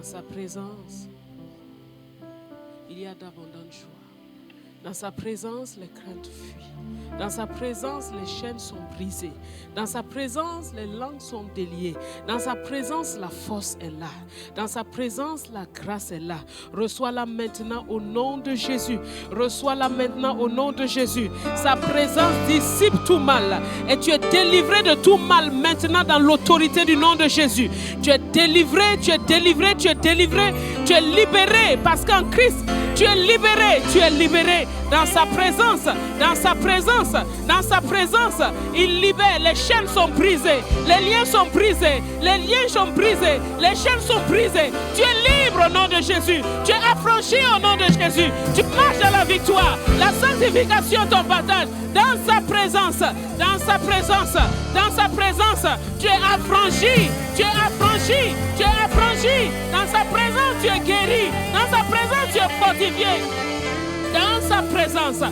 sa présence, il y a d'abondantes joies. Dans sa présence, les craintes fuient. Dans sa présence, les chaînes sont brisées. Dans sa présence, les langues sont déliées. Dans sa présence, la force est là. Dans sa présence, la grâce est là. Reçois-la maintenant au nom de Jésus. Reçois-la maintenant au nom de Jésus. Sa présence dissipe tout mal. Et tu es délivré de tout mal maintenant dans l'autorité du nom de Jésus. Tu es délivré, tu es délivré, tu es délivré. Tu es libéré parce qu'en Christ, tu es libéré, tu es libéré. Dans sa présence, dans sa présence, dans sa présence, il libère. Les chaînes sont brisées, les liens sont brisés, les liens sont brisés, les chaînes sont brisées. Tu es libre au nom de Jésus. Tu es affranchi au nom de Jésus. Tu marches dans la victoire. La sanctification ton partage. Dans sa présence, dans sa présence, dans sa présence, tu es affranchi, tu es affranchi, tu es affranchi. Dans sa présence, tu es guéri. Dans sa présence, tu es fortifié. Dans sa présence,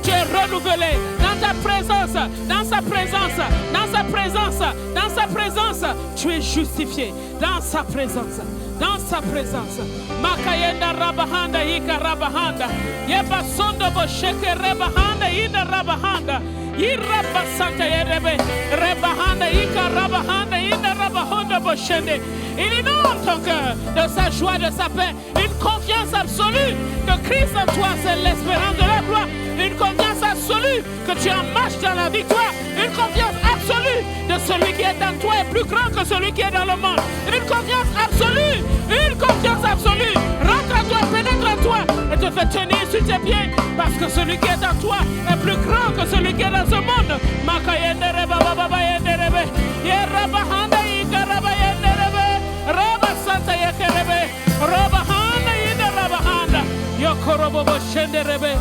tu es renouvelé. Dans ta présence, dans sa présence, dans sa présence, dans sa présence, tu es justifié. Dans sa présence, dans sa présence. Makayenda rabahanda ika rabahanda. Yeba sondo bo sheke rabahanda ina rabahanda. Iraba santa yerebe rebahanda ika rabahanda ina rabahanda bo shende. Il inonde ton cœur de sa joie, de sa paix, une confiance absolue que Christ en toi, c'est l'espérance de la gloire. Une confiance absolue que tu en marches dans la victoire. Une confiance absolue de celui qui est en toi est plus grand que celui qui est dans le monde. Une confiance absolue, une confiance absolue. Rentre en toi, pénètre en toi et te fait tenir sur tes pieds parce que celui qui est en toi est plus grand que celui qui est dans ce monde. Makayendere baba baba yenderebe yerabahanda ikaraba yenderebe raba santa yekerebe rabahanda yenderabahanda yokorobo shenderebe.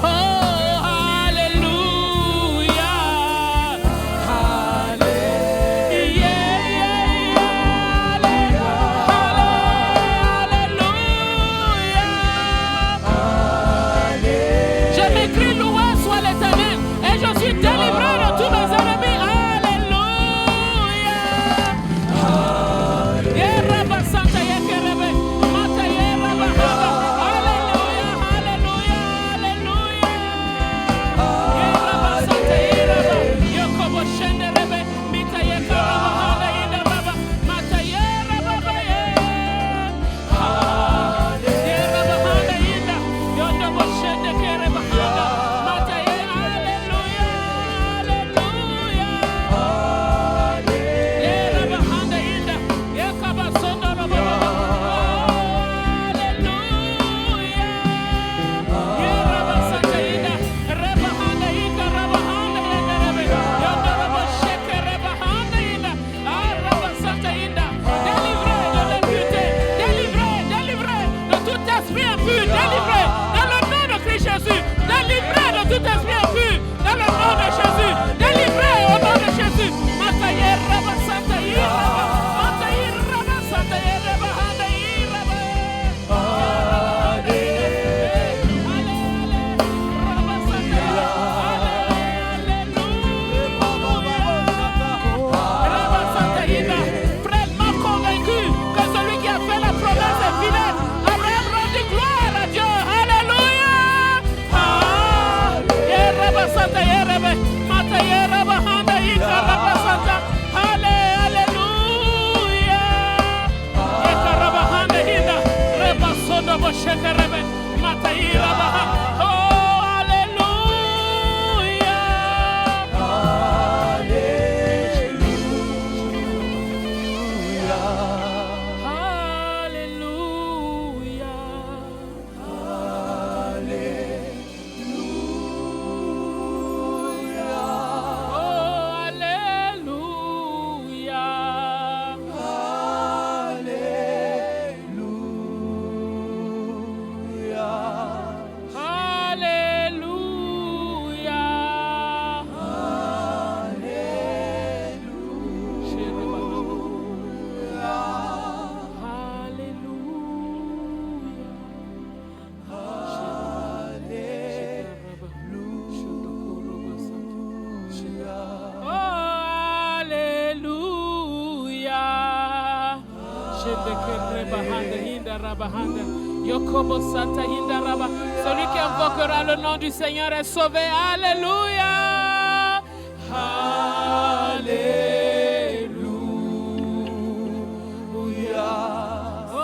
Oh, hallelujah, hallelujah, hallelujah. Je m'écris loué soit l'Éternel et je suis délivré de tous mes ennemis. Hallelujah. Yeraba santa yekerebe mata yeraba haba. Celui qui invoquera le nom du Seigneur est sauvé. Alléluia. Alléluia. Oh,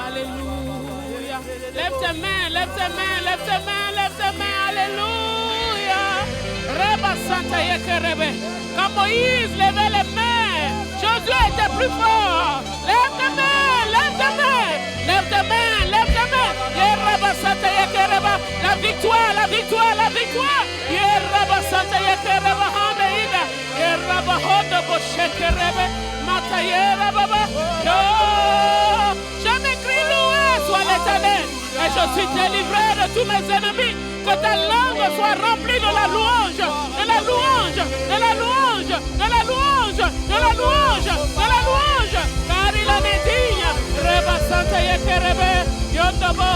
Alléluia. Lève tes mains, lève tes mains, lève tes mains, lève tes mains. Alléluia. Reba Santa Yekerebe. Quand Moïse levait les mains, Josué était plus fort. Lève tes mains, lève tes mains, lève tes mains, lève tes mains. Reba Santa Yekereba. La victoire, la victoire, la victoire. Reba Santa Yekereba Handeida. Reba Hondo Boshekerebe. Matayera Baba. Je m'écris loué soit l'Éternel. Et je suis délivré de tous mes ennemis. Que ta langue soit remplie de la louange, de la louange, de la louange, de la louange, de la louange, de la louange. Car il en est digne. Reba Santa Yekerebe, Yondobo,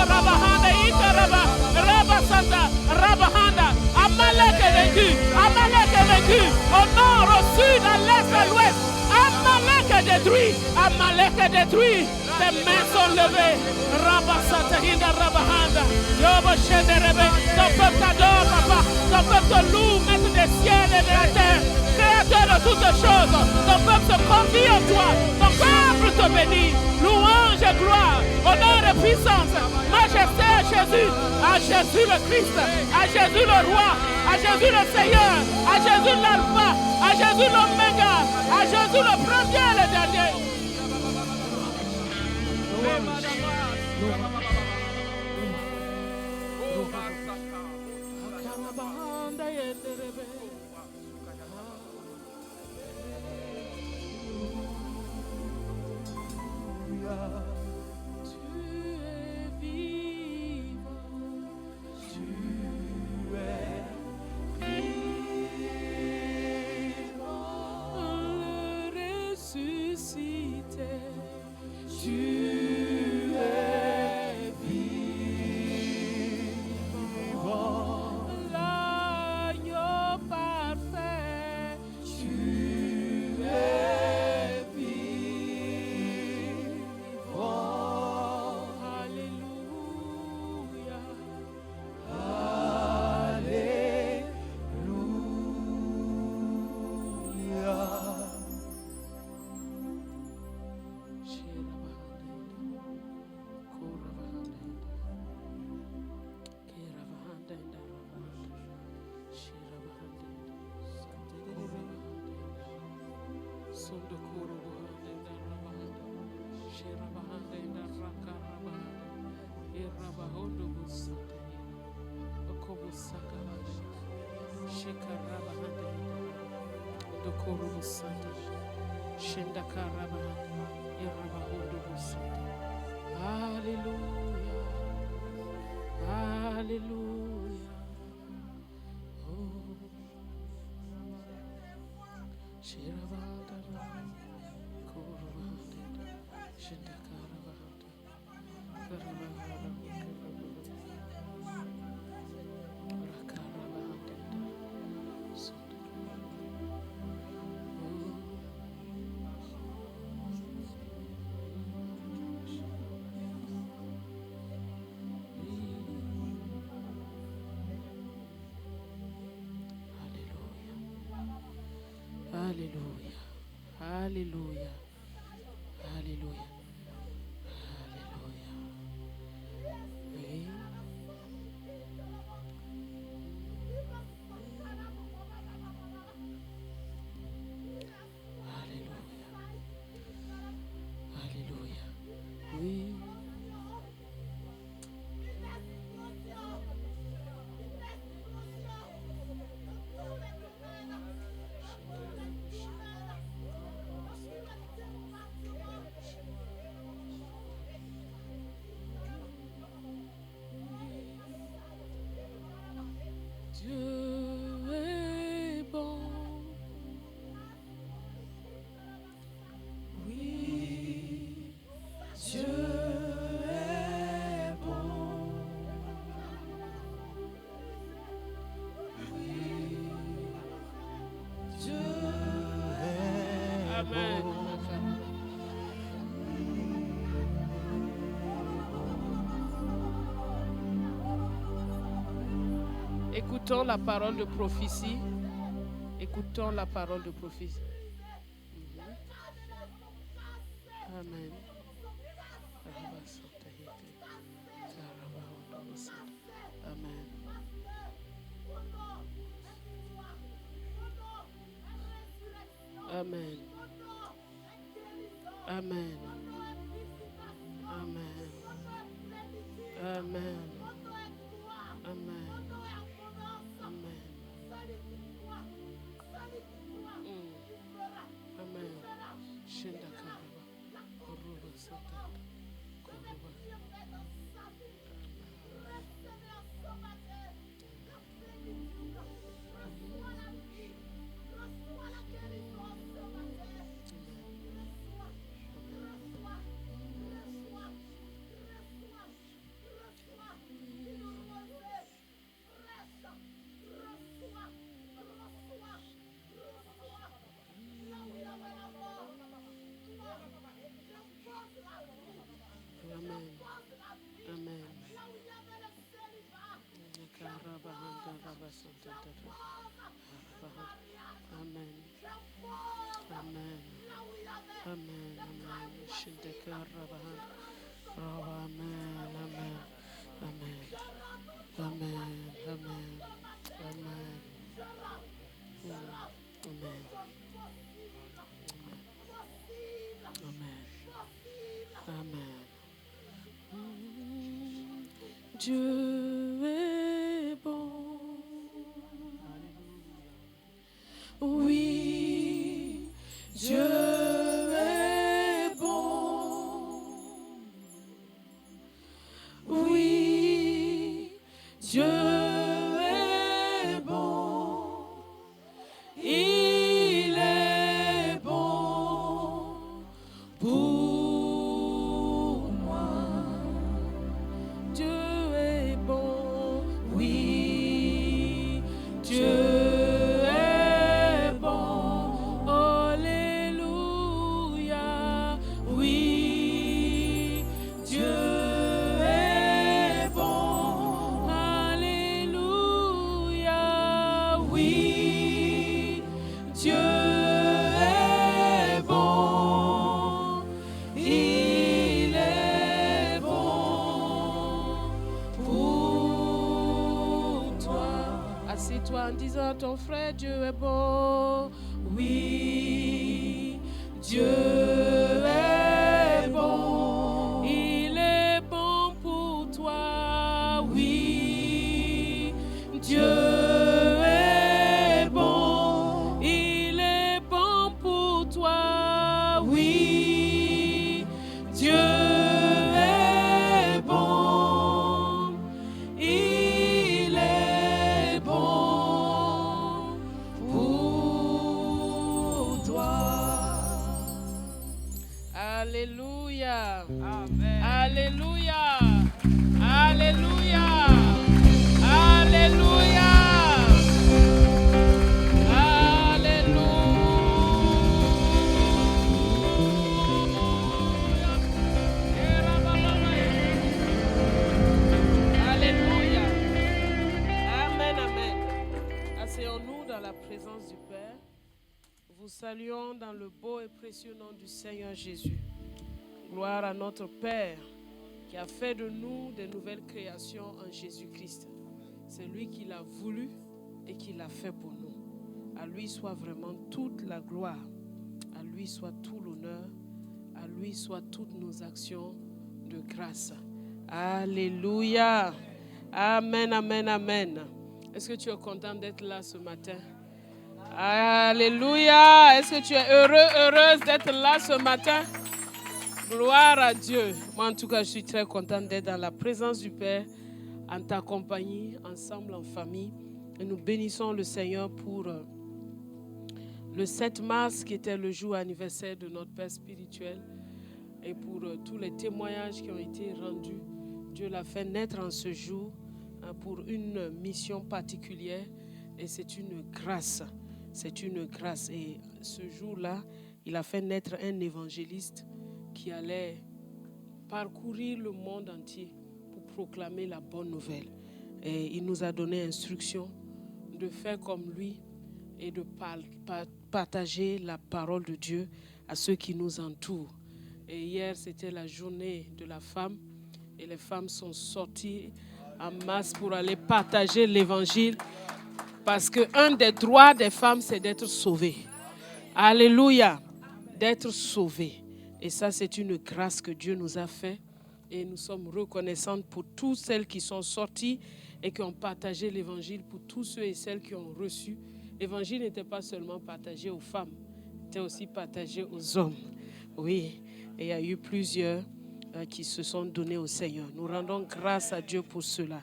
Rabahanda Ikaraba, Reba Santa, Rabahanda. Amalek est vaincu, Amalek est vaincu. Au nord, au sud, à l'est, à l'ouest. Amalek est détruit, Amalek est détruit. Tes mains sont levées. Rabasata Hinda Rabahanda. Yobo Shenderebe. Ton peuple t'adore, papa. Ton peuple te loue, maître des ciels et de la terre. Créateur de toutes choses. Ton peuple se confie en toi. Ton peuple te bénit. Louange et gloire. Honneur et puissance. Majesté à Jésus. À Jésus le Christ. À Jésus le roi. À Jésus le Seigneur. À Jésus l'alpha. À Jésus l'oméga. À Jésus le premier et le dernier. Alléluia. Alléluia. Alléluia. Écoutons la parole de prophétie. Écoutons la parole de prophétie. Amen. Amen. Amen. Amen. Amen. Amen. Amen. Amen. Amen. Shinda karaba. Koruba sata. Koruba. Amen. Amen. Karaba handa raba sata. Amen. Amen. Amen. Amen. Shinda karaba handa. Amen. Amen. Amen. Amen. Amen. Amen. Amen. Amen. Amen. Dieu est bon. Oui, Dieu est bon. Oui, Dieu est bon. Il est bon pour moi. Dieu est bon. Oui, Dieu est bon. Alléluia. Oui, Dieu est bon. Alléluia. Oui, Dieu est bon. Il est bon pour toi. Assieds-toi en disant à ton frère, Dieu est bon. Oui, Dieu est bon. Il est bon pour toi. Oui, Dieu est bon. Il est bon pour toi. Oui, Dieu est bon. Il est bon pour toi. Alléluia. Amen. Alléluia. Alléluia. Alléluia. Alléluia. Amen, amen. Asseyons-nous dans la présence du Père. Vous saluons dans le beau et précieux nom du Seigneur Jésus. Gloire à notre Père qui a fait de nous des nouvelles créations en Jésus-Christ. C'est lui qui l'a voulu et qui l'a fait pour nous. À lui soit vraiment toute la gloire. À lui soit tout l'honneur. À lui soit toutes nos actions de grâce. Alléluia. Amen, amen, amen. Est-ce que tu es content d'être là ce matin? Alléluia. Est-ce que tu es heureux, heureuse d'être là ce matin? Gloire à Dieu. Moi, en tout cas, je suis très contente d'être dans la présence du Père, en ta compagnie, ensemble, en famille. Et nous bénissons le Seigneur pour le 7 mars, qui était le jour anniversaire de notre Père spirituel, et pour tous les témoignages qui ont été rendus. Dieu l'a fait naître en ce jour pour une mission particulière, et c'est une grâce. C'est une grâce. Et ce jour-là, il a fait naître un évangéliste qui allait parcourir le monde entier pour proclamer la bonne nouvelle. Et il nous a donné instruction de faire comme lui et de partager la parole de Dieu à ceux qui nous entourent. Et hier, c'était la journée de la femme et les femmes sont sorties en masse pour aller partager l'évangile parce qu'un des droits des femmes, c'est d'être sauvée. Alléluia, d'être sauvée. Et ça, c'est une grâce que Dieu nous a faite et nous sommes reconnaissantes pour toutes celles qui sont sorties et qui ont partagé l'évangile, pour tous ceux et celles qui ont reçu. L'évangile n'était pas seulement partagé aux femmes, il était aussi partagé aux hommes. Oui, et il y a eu plusieurs qui se sont donnés au Seigneur. Nous rendons grâce à Dieu pour cela.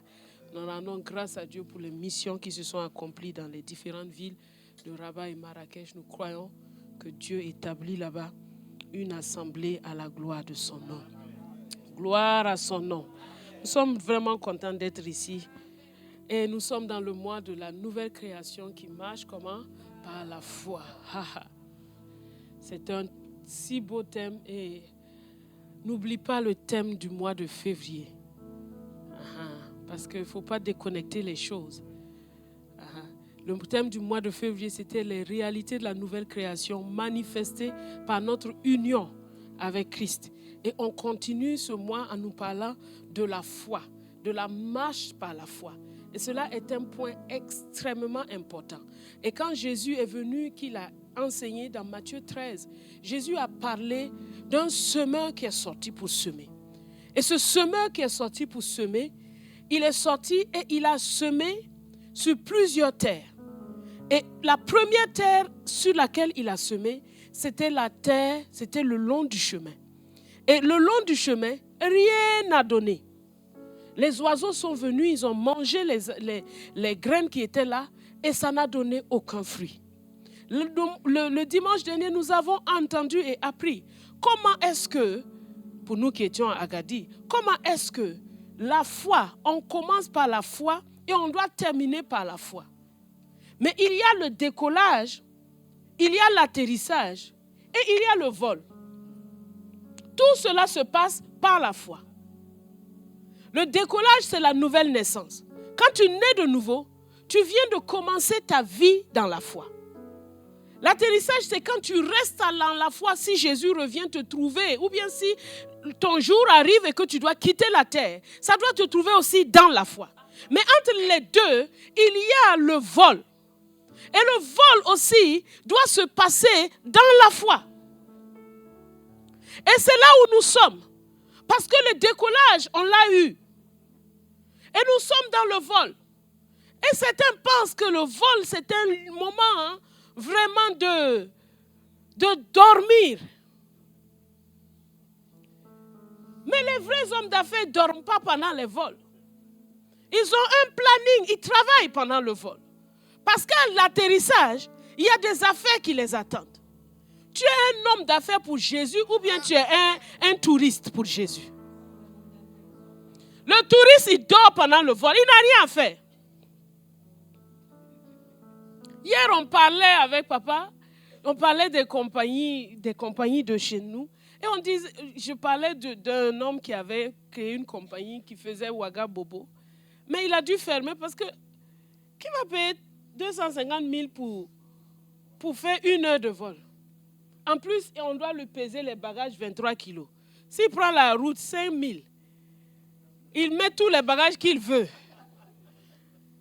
Nous rendons grâce à Dieu pour les missions qui se sont accomplies dans les différentes villes de Rabat et Marrakech. Nous croyons que Dieu établit là-bas une assemblée à la gloire de son nom. Gloire à son nom. Nous sommes vraiment contents d'être ici. Et nous sommes dans le mois de la nouvelle création qui marche comment? Par la foi. C'est un si beau thème et n'oublie pas le thème du mois de février. Parce qu'il ne faut pas déconnecter les choses. Le thème du mois de février, c'était les réalités de la nouvelle création manifestées par notre union avec Christ. Et on continue ce mois en nous parlant de la foi, de la marche par la foi. Et cela est un point extrêmement important. Et quand Jésus est venu, qu'il a enseigné dans Matthieu 13, Jésus a parlé d'un semeur qui est sorti pour semer. Et ce semeur qui est sorti pour semer, il est sorti et il a semé sur plusieurs terres. Et la première terre sur laquelle il a semé, c'était la terre, c'était le long du chemin. Et le long du chemin, rien n'a donné. Les oiseaux sont venus, ils ont mangé les graines qui étaient là et ça n'a donné aucun fruit. Le dimanche dernier, nous avons entendu et appris comment est-ce que, pour nous qui étions à Agadir, comment est-ce que la foi, on commence par la foi et on doit terminer par la foi. Mais il y a le décollage, il y a l'atterrissage et il y a le vol. Tout cela se passe par la foi. Le décollage, c'est la nouvelle naissance. Quand tu nais de nouveau, tu viens de commencer ta vie dans la foi. L'atterrissage, c'est quand tu restes dans la foi si Jésus revient te trouver ou bien si ton jour arrive et que tu dois quitter la terre. Ça doit te trouver aussi dans la foi. Mais entre les deux, il y a le vol. Et le vol aussi doit se passer dans la foi. Et c'est là où nous sommes. Parce que le décollage, on l'a eu. Et nous sommes dans le vol. Et certains pensent que le vol, c'est un moment vraiment de dormir. Mais les vrais hommes d'affaires ne dorment pas pendant les vols. Ils ont un planning, ils travaillent pendant le vol. Parce qu'à l'atterrissage, il y a des affaires qui les attendent. Tu es un homme d'affaires pour Jésus ou bien tu es un touriste pour Jésus. Le touriste, il dort pendant le vol, il n'a rien à faire. Hier, on parlait avec papa, on parlait des compagnies de chez nous. Et je parlais d'un homme qui avait créé une compagnie qui faisait Ouaga Bobo. Mais il a dû fermer parce que qui va payer 250 000 pour faire 1 heure de vol? En plus, on doit lui peser les bagages 23 kilos. S'il prend la route 5 000, il met tous les bagages qu'il veut.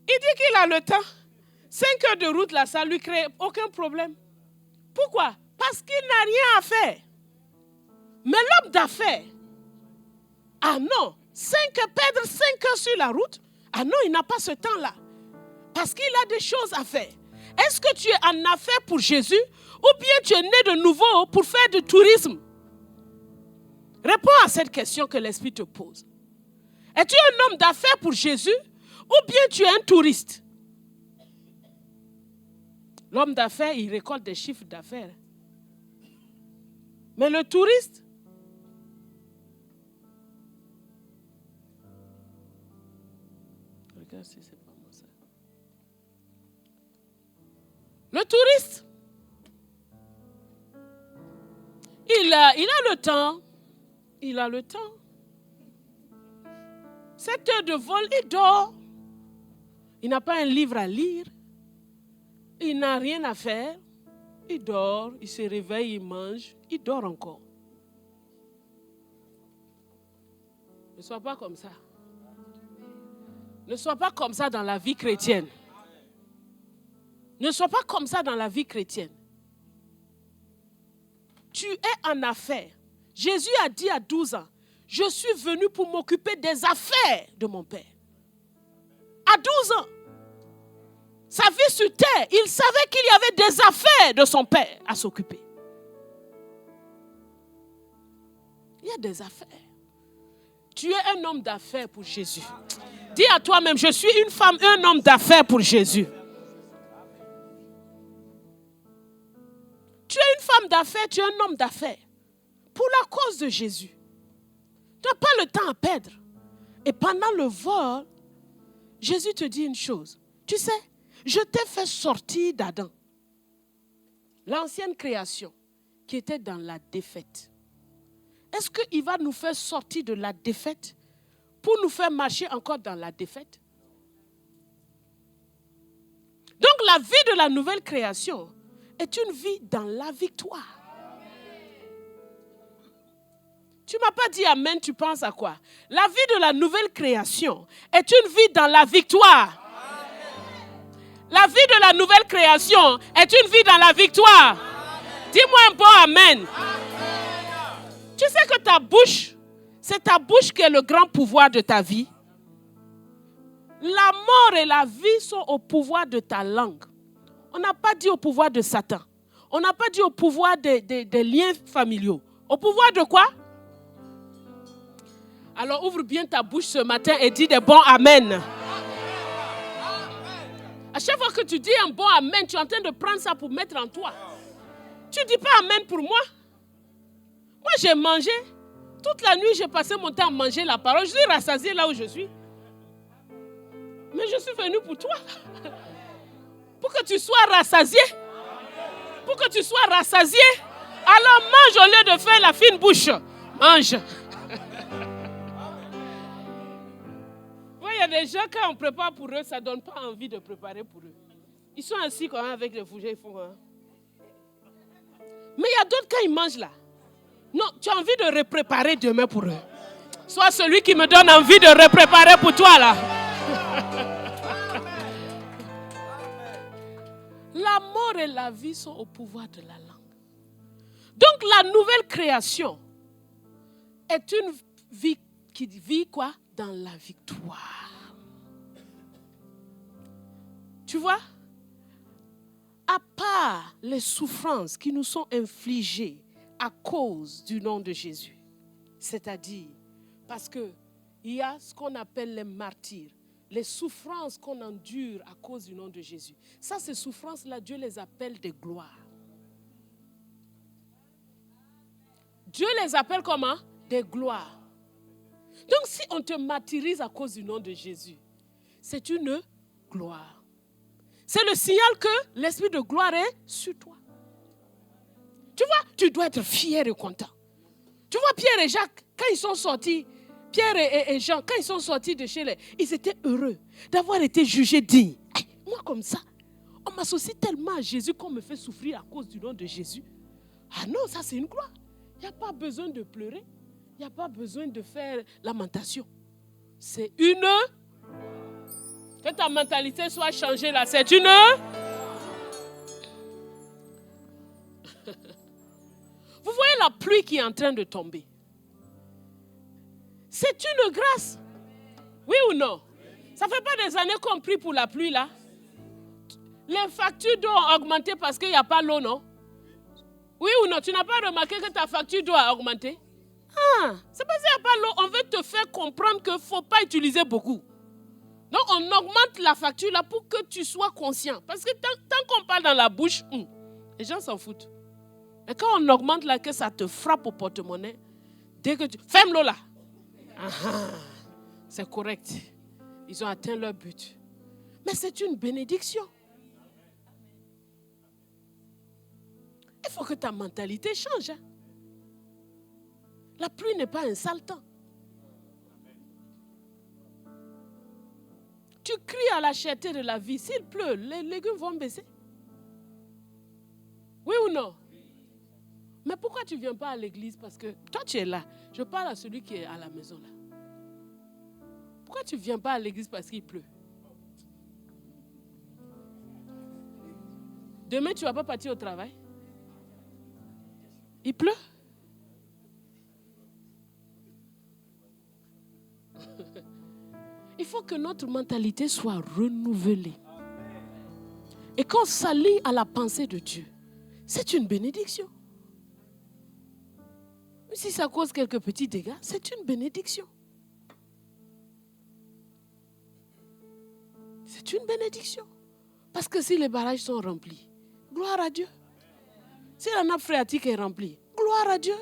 Il dit qu'il a le temps. 5 heures de route, là, ça ne lui crée aucun problème. Pourquoi? Parce qu'il n'a rien à faire. Mais l'homme d'affaires, ah non, perdre 5 heures sur la route, ah non, il n'a pas ce temps-là. Parce qu'il a des choses à faire. Est-ce que tu es en affaires pour Jésus ou bien tu es né de nouveau pour faire du tourisme? Réponds à cette question que l'Esprit te pose. Es-tu un homme d'affaires pour Jésus ou bien tu es un touriste? L'homme d'affaires, il récolte des chiffres d'affaires. Mais le touriste, regarde si c'est pas moi ça. Le touriste, il a le temps. Il a le temps. 7 heures de vol, il dort. Il n'a pas un livre à lire. Il n'a rien à faire. Il dort, il se réveille, il mange, il dort encore. Ne sois pas comme ça. Ne sois pas comme ça dans la vie chrétienne. Ne sois pas comme ça dans la vie chrétienne. Tu es en affaires. Jésus a dit à 12 ans, je suis venu pour m'occuper des affaires de mon Père. À 12 ans. Sa vie sur terre, il savait qu'il y avait des affaires de son Père à s'occuper. Il y a des affaires. Tu es un homme d'affaires pour Jésus. Dis à toi-même, je suis une femme, un homme d'affaires pour Jésus. Tu es une femme d'affaires, tu es un homme d'affaires. Pour la cause de Jésus. Tu n'as pas le temps à perdre. Et pendant le vol, Jésus te dit une chose. Tu sais, je t'ai fait sortir d'Adam. L'ancienne création qui était dans la défaite. Est-ce qu'il va nous faire sortir de la défaite pour nous faire marcher encore dans la défaite? Donc la vie de la nouvelle création est une vie dans la victoire. Tu ne m'as pas dit amen, tu penses à quoi? La vie de la nouvelle création est une vie dans la victoire. La vie de la nouvelle création est une vie dans la victoire. Dis-moi un bon amen. Tu sais que ta bouche, c'est ta bouche qui est le grand pouvoir de ta vie. La mort et la vie sont au pouvoir de ta langue. On n'a pas dit au pouvoir de Satan. On n'a pas dit au pouvoir des liens familiaux. Au pouvoir de quoi? Alors ouvre bien ta bouche ce matin et dis des bons amen. À chaque fois que tu dis un bon amen, tu es en train de prendre ça pour mettre en toi. Tu ne dis pas amen pour moi. Moi, j'ai mangé. Toute la nuit, j'ai passé mon temps à manger la parole. Je suis rassasié là où je suis. Mais je suis venu pour toi. Pour que tu sois rassasié. Pour que tu sois rassasié. Alors mange au lieu de faire la fine bouche. Mange. Il y a des gens, quand on prépare pour eux, ça ne donne pas envie de préparer pour eux. Ils sont assis quand même avec les fougères, ils font. Hein. Mais il y a d'autres, quand ils mangent là. Non, tu as envie de repréparer demain pour eux. Sois celui qui me donne envie de repréparer pour toi là. La mort et la vie sont au pouvoir de la langue. Donc la nouvelle création est une vie qui vit quoi? Dans la victoire. Tu vois? À part les souffrances qui nous sont infligées à cause du nom de Jésus, c'est-à-dire parce qu'il y a ce qu'on appelle les martyrs, les souffrances qu'on endure à cause du nom de Jésus. Ça, ces souffrances-là, Dieu les appelle des gloires. Dieu les appelle comment? Des gloires. Donc, si on te martyrise à cause du nom de Jésus, c'est une gloire. C'est le signal que l'esprit de gloire est sur toi. Tu vois, tu dois être fier et content. Tu vois, Pierre et Jacques, quand ils sont sortis, Pierre et Jean, quand ils sont sortis de chez les, ils étaient heureux d'avoir été jugés dignes. Moi, comme ça, on m'associe tellement à Jésus qu'on me fait souffrir à cause du nom de Jésus. Ah non, ça c'est une gloire. Il n'y a pas besoin de pleurer. Il n'y a pas besoin de faire lamentation. C'est une... Que ta mentalité soit changée là. C'est une... Vous voyez la pluie qui est en train de tomber. C'est une grâce. Oui ou non? Ça ne fait pas des années qu'on prie pour la pluie là. Les factures d'eau ont augmenté parce qu'il n'y a pas l'eau, non? Oui ou non? Tu n'as pas remarqué que ta facture d'eau a augmenté? Ah, c'est parce qu'il n'y a pas l'eau. On veut te faire comprendre qu'il ne faut pas utiliser beaucoup. Donc on augmente la facture là pour que tu sois conscient. Parce que tant qu'on parle dans la bouche, les gens s'en foutent. Et quand on augmente là, que ça te frappe au porte-monnaie, dès que tu... Ferme l'eau là. C'est correct. Ils ont atteint leur but. Mais c'est une bénédiction. Il faut que ta mentalité change. Hein. La pluie n'est pas un sale temps. tu cries à la cherté de la vie. S'il pleut, les légumes vont baisser. Oui ou non? Mais pourquoi tu ne viens pas à l'église? Parce que toi, tu es là. Je parle à celui qui est à la maison là. Pourquoi tu ne viens pas à l'église parce qu'il pleut? Demain, tu ne vas pas partir au travail? Il pleut? Il faut que notre mentalité soit renouvelée. Et qu'on s'allie à la pensée de Dieu. C'est une bénédiction. Si ça cause quelques petits dégâts, c'est une bénédiction. C'est une bénédiction. Parce que si les barrages sont remplis, gloire à Dieu. Si la nappe phréatique est remplie, gloire à Dieu.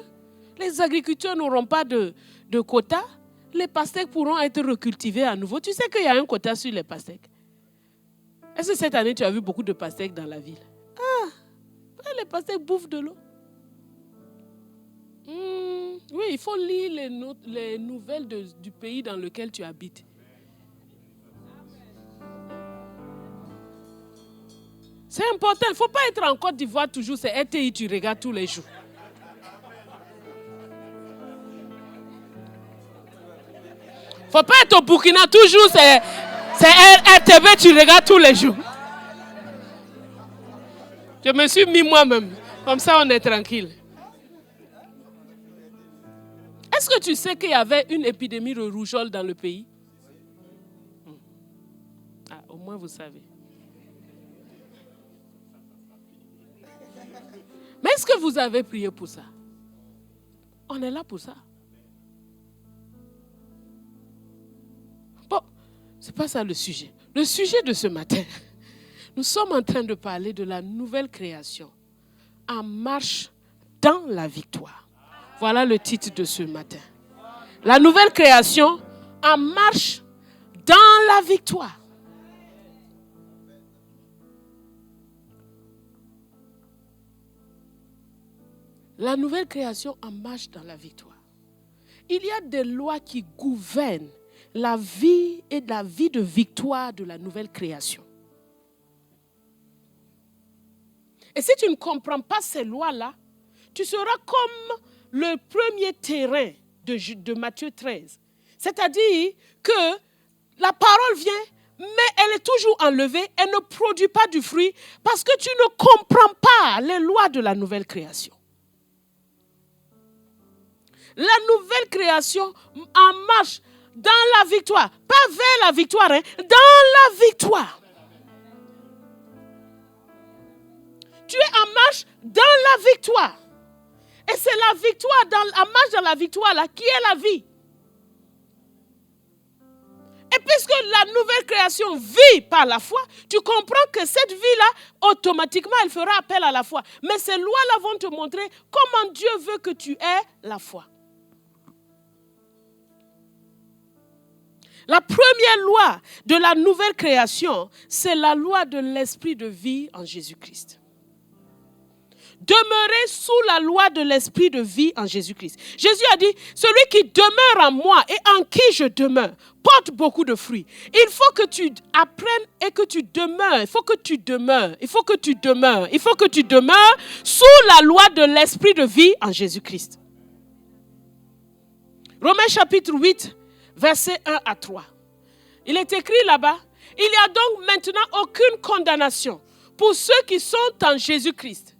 Les agriculteurs n'auront pas de quotas. Les pastèques pourront être recultivés à nouveau. Tu sais qu'il y a un quota sur les pastèques. Est-ce que cette année, tu as vu beaucoup de pastèques dans la ville? Ah, les pastèques bouffent de l'eau. Oui, il faut lire les nouvelles du pays dans lequel tu habites. C'est important. Il ne faut pas être en Côte d'Ivoire toujours. C'est RTI, tu regardes tous les jours. Il ne faut pas être au Burkina toujours. C'est RTV, tu regardes tous les jours. Je me suis mis moi-même. Comme ça, on est tranquille. Est-ce que tu sais qu'il y avait une épidémie de rougeole dans le pays? Ah, au moins vous savez. Mais est-ce que vous avez prié pour ça? On est là pour ça. Bon, ce n'est pas ça le sujet. Le sujet de ce matin, nous sommes en train de parler de la nouvelle création en marche dans la victoire. Voilà le titre de ce matin. La nouvelle création en marche dans la victoire. La nouvelle création en marche dans la victoire. Il y a des lois qui gouvernent la vie et la vie de victoire de la nouvelle création. Et si tu ne comprends pas ces lois-là, tu seras comme le premier terrain de Matthieu 13. C'est-à-dire que la parole vient, mais elle est toujours enlevée, elle ne produit pas du fruit parce que tu ne comprends pas les lois de la nouvelle création. La nouvelle création en marche dans la victoire. Pas vers la victoire, hein, dans la victoire. Tu es en marche dans la victoire. Et c'est la victoire, en marche dans la victoire là, qui est la vie. Et puisque la nouvelle création vit par la foi, tu comprends que cette vie-là, automatiquement, elle fera appel à la foi. Mais ces lois-là vont te montrer comment Dieu veut que tu aies la foi. La première loi de la nouvelle création, c'est la loi de l'esprit de vie en Jésus-Christ. Demeurer sous la loi de l'esprit de vie en Jésus-Christ. Jésus a dit, celui qui demeure en moi et en qui je demeure, porte beaucoup de fruits. Il faut que tu apprennes et que tu demeures. Il faut que tu demeures. Il faut que tu demeures. Il faut que tu demeures sous la loi de l'esprit de vie en Jésus-Christ. Romains chapitre 8, versets 1 à 3. Il est écrit là-bas, il n'y a donc maintenant aucune condamnation pour ceux qui sont en Jésus-Christ.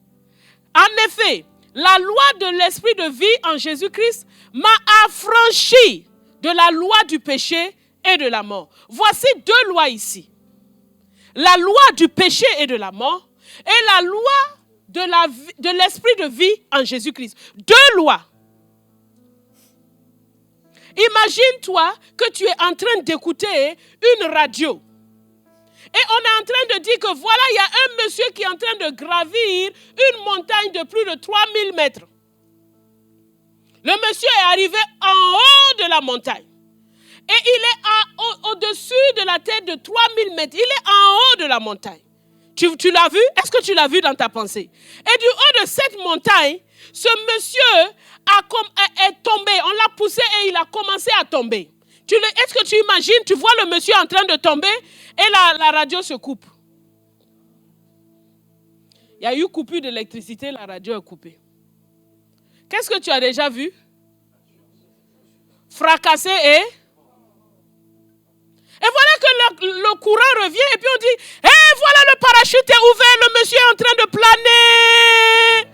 En effet, la loi de l'esprit de vie en Jésus-Christ m'a affranchi de la loi du péché et de la mort. Voici deux lois ici. La loi du péché et de la mort et la loi de l'esprit de vie en Jésus-Christ. Deux lois. Imagine-toi que tu es en train d'écouter une radio. Et on est en train de dire que voilà, il y a un monsieur qui est en train de gravir une montagne de plus de 3000 mètres. Le monsieur est arrivé en haut de la montagne. Et il est au-dessus de la tête de 3000 mètres. Il est en haut de la montagne. Tu l'as vu? Est-ce que tu l'as vu dans ta pensée? Et du haut de cette montagne, ce monsieur est tombé. On l'a poussé et il a commencé à tomber. Est-ce que tu imagines, tu vois le monsieur en train de tomber et la radio se coupe. Il y a eu coupure d'électricité, la radio est coupée. Qu'est-ce que tu as déjà vu? Fracassé et voilà que le courant revient et puis on dit, voilà le parachute est ouvert, le monsieur est en train de planer.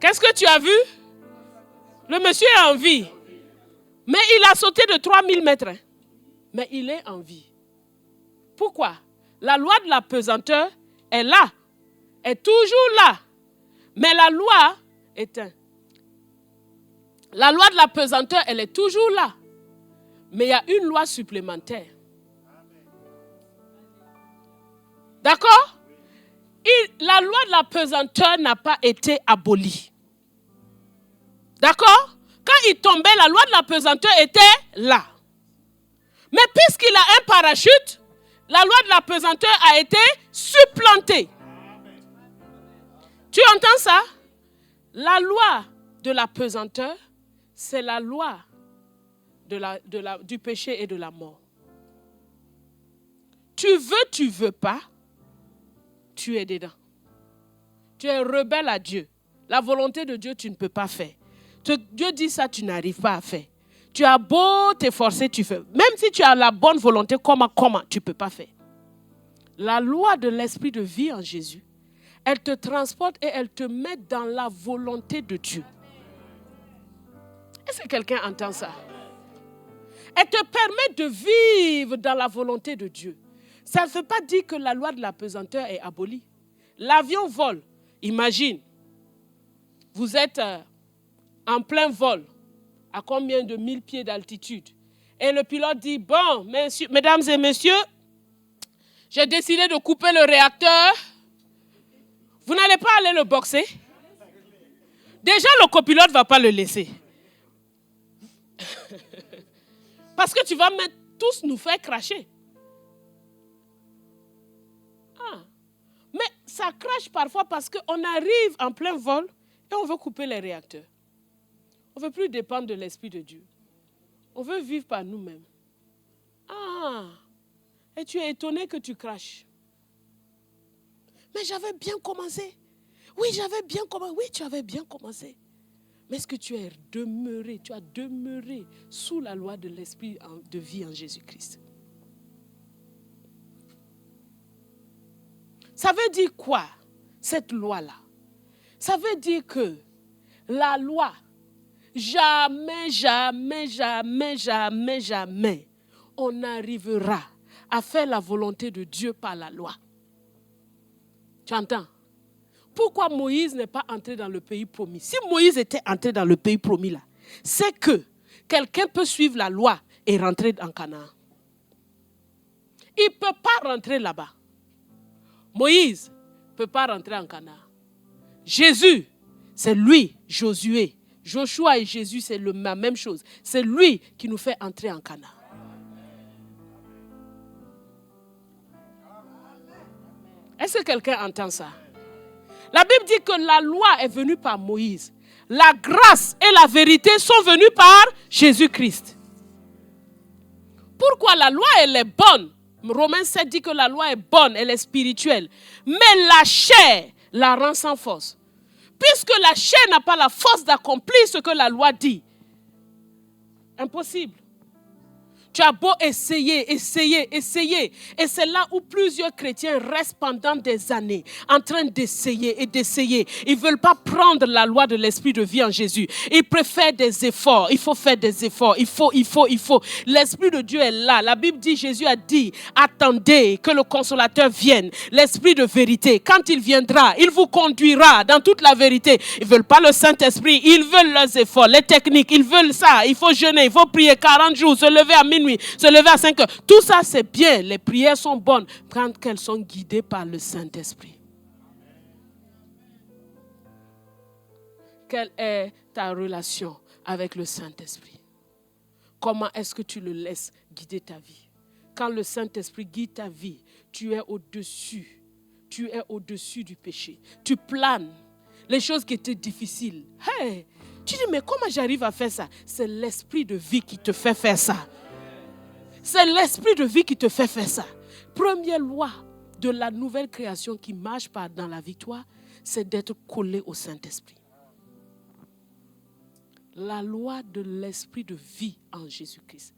Qu'est-ce que tu as vu? Le monsieur est en vie. Mais il a sauté de 3000 mètres. Mais il est en vie. Pourquoi? La loi de la pesanteur est là. Est toujours là. Mais la loi éteint. La loi de la pesanteur, elle est toujours là. Mais il y a une loi supplémentaire. D'accord? La loi de la pesanteur n'a pas été abolie. D'accord? Quand il tombait, la loi de la pesanteur était là. Mais puisqu'il a un parachute, la loi de la pesanteur a été supplantée. Tu entends ça? La loi de la pesanteur, c'est la loi du péché et de la mort. Tu veux pas, tu es dedans. Tu es rebelle à Dieu. La volonté de Dieu, tu ne peux pas faire. Dieu dit ça, tu n'arrives pas à faire. Tu as beau t'efforcer, tu fais. Même si tu as la bonne volonté, comment, tu ne peux pas faire. La loi de l'esprit de vie en Jésus, elle te transporte et elle te met dans la volonté de Dieu. Est-ce que quelqu'un entend ça? Elle te permet de vivre dans la volonté de Dieu. Ça ne veut pas dire que la loi de la pesanteur est abolie. L'avion vole. Imagine, vous êtes en plein vol, à combien de 1000 pieds d'altitude. Et le pilote dit, bon, mesdames et messieurs, j'ai décidé de couper le réacteur. Vous n'allez pas aller le boxer. Déjà, le copilote ne va pas le laisser. Parce que tu vas tous nous faire cracher. Mais ça crache parfois parce qu'on arrive en plein vol et on veut couper les réacteurs. On ne veut plus dépendre de l'Esprit de Dieu. On veut vivre par nous-mêmes. Et tu es étonné que tu craches. Mais j'avais bien commencé. Oui, j'avais bien commencé. Oui, tu avais bien commencé. Mais est-ce que tu as demeuré sous la loi de l'Esprit de vie en Jésus-Christ? Ça veut dire quoi, cette loi-là? Ça veut dire que la loi, jamais, on n'arrivera à faire la volonté de Dieu par la loi. Tu entends? Pourquoi Moïse n'est pas entré dans le pays promis? Si Moïse était entré dans le pays promis là, c'est que quelqu'un peut suivre la loi et rentrer en Canaan. Il ne peut pas rentrer là-bas. Moïse ne peut pas rentrer en Canaan. Jésus, c'est lui, Josué. Joshua et Jésus, c'est la même chose. C'est lui qui nous fait entrer en Canaan. Est-ce que quelqu'un entend ça? La Bible dit que la loi est venue par Moïse. La grâce et la vérité sont venues par Jésus-Christ. Pourquoi la loi, elle est bonne? Romains 7 dit que la loi est bonne, elle est spirituelle. Mais la chair la rend sans force. Puisque la chair n'a pas la force d'accomplir ce que la loi dit. Impossible. Tu as beau essayer. Et c'est là où plusieurs chrétiens restent pendant des années en train d'essayer. Ils ne veulent pas prendre la loi de l'esprit de vie en Jésus. Ils préfèrent des efforts. Il faut faire des efforts. Il faut. L'esprit de Dieu est là. La Bible dit, Jésus a dit, attendez que le consolateur vienne. L'esprit de vérité. Quand il viendra, il vous conduira dans toute la vérité. Ils ne veulent pas le Saint-Esprit. Ils veulent leurs efforts, les techniques. Ils veulent ça. Il faut jeûner, il faut prier 40 jours, se lever à minuit. Se lever à 5 heures. Tout ça, c'est bien. Les prières sont bonnes quand elles sont guidées par le Saint-Esprit. Quelle est ta relation avec le Saint-Esprit? Comment est-ce que tu le laisses guider ta vie? Quand le Saint-Esprit guide ta vie, tu es au-dessus. Tu es au-dessus du péché. Tu planes. les choses qui étaient difficiles. Hey, tu dis, mais comment j'arrive à faire ça? C'est l'esprit de vie qui te fait faire ça. C'est l'esprit de vie qui te fait faire ça. Première loi de la nouvelle création qui marche pas dans la victoire, c'est d'être collé au Saint-Esprit. La loi de l'esprit de vie en Jésus-Christ.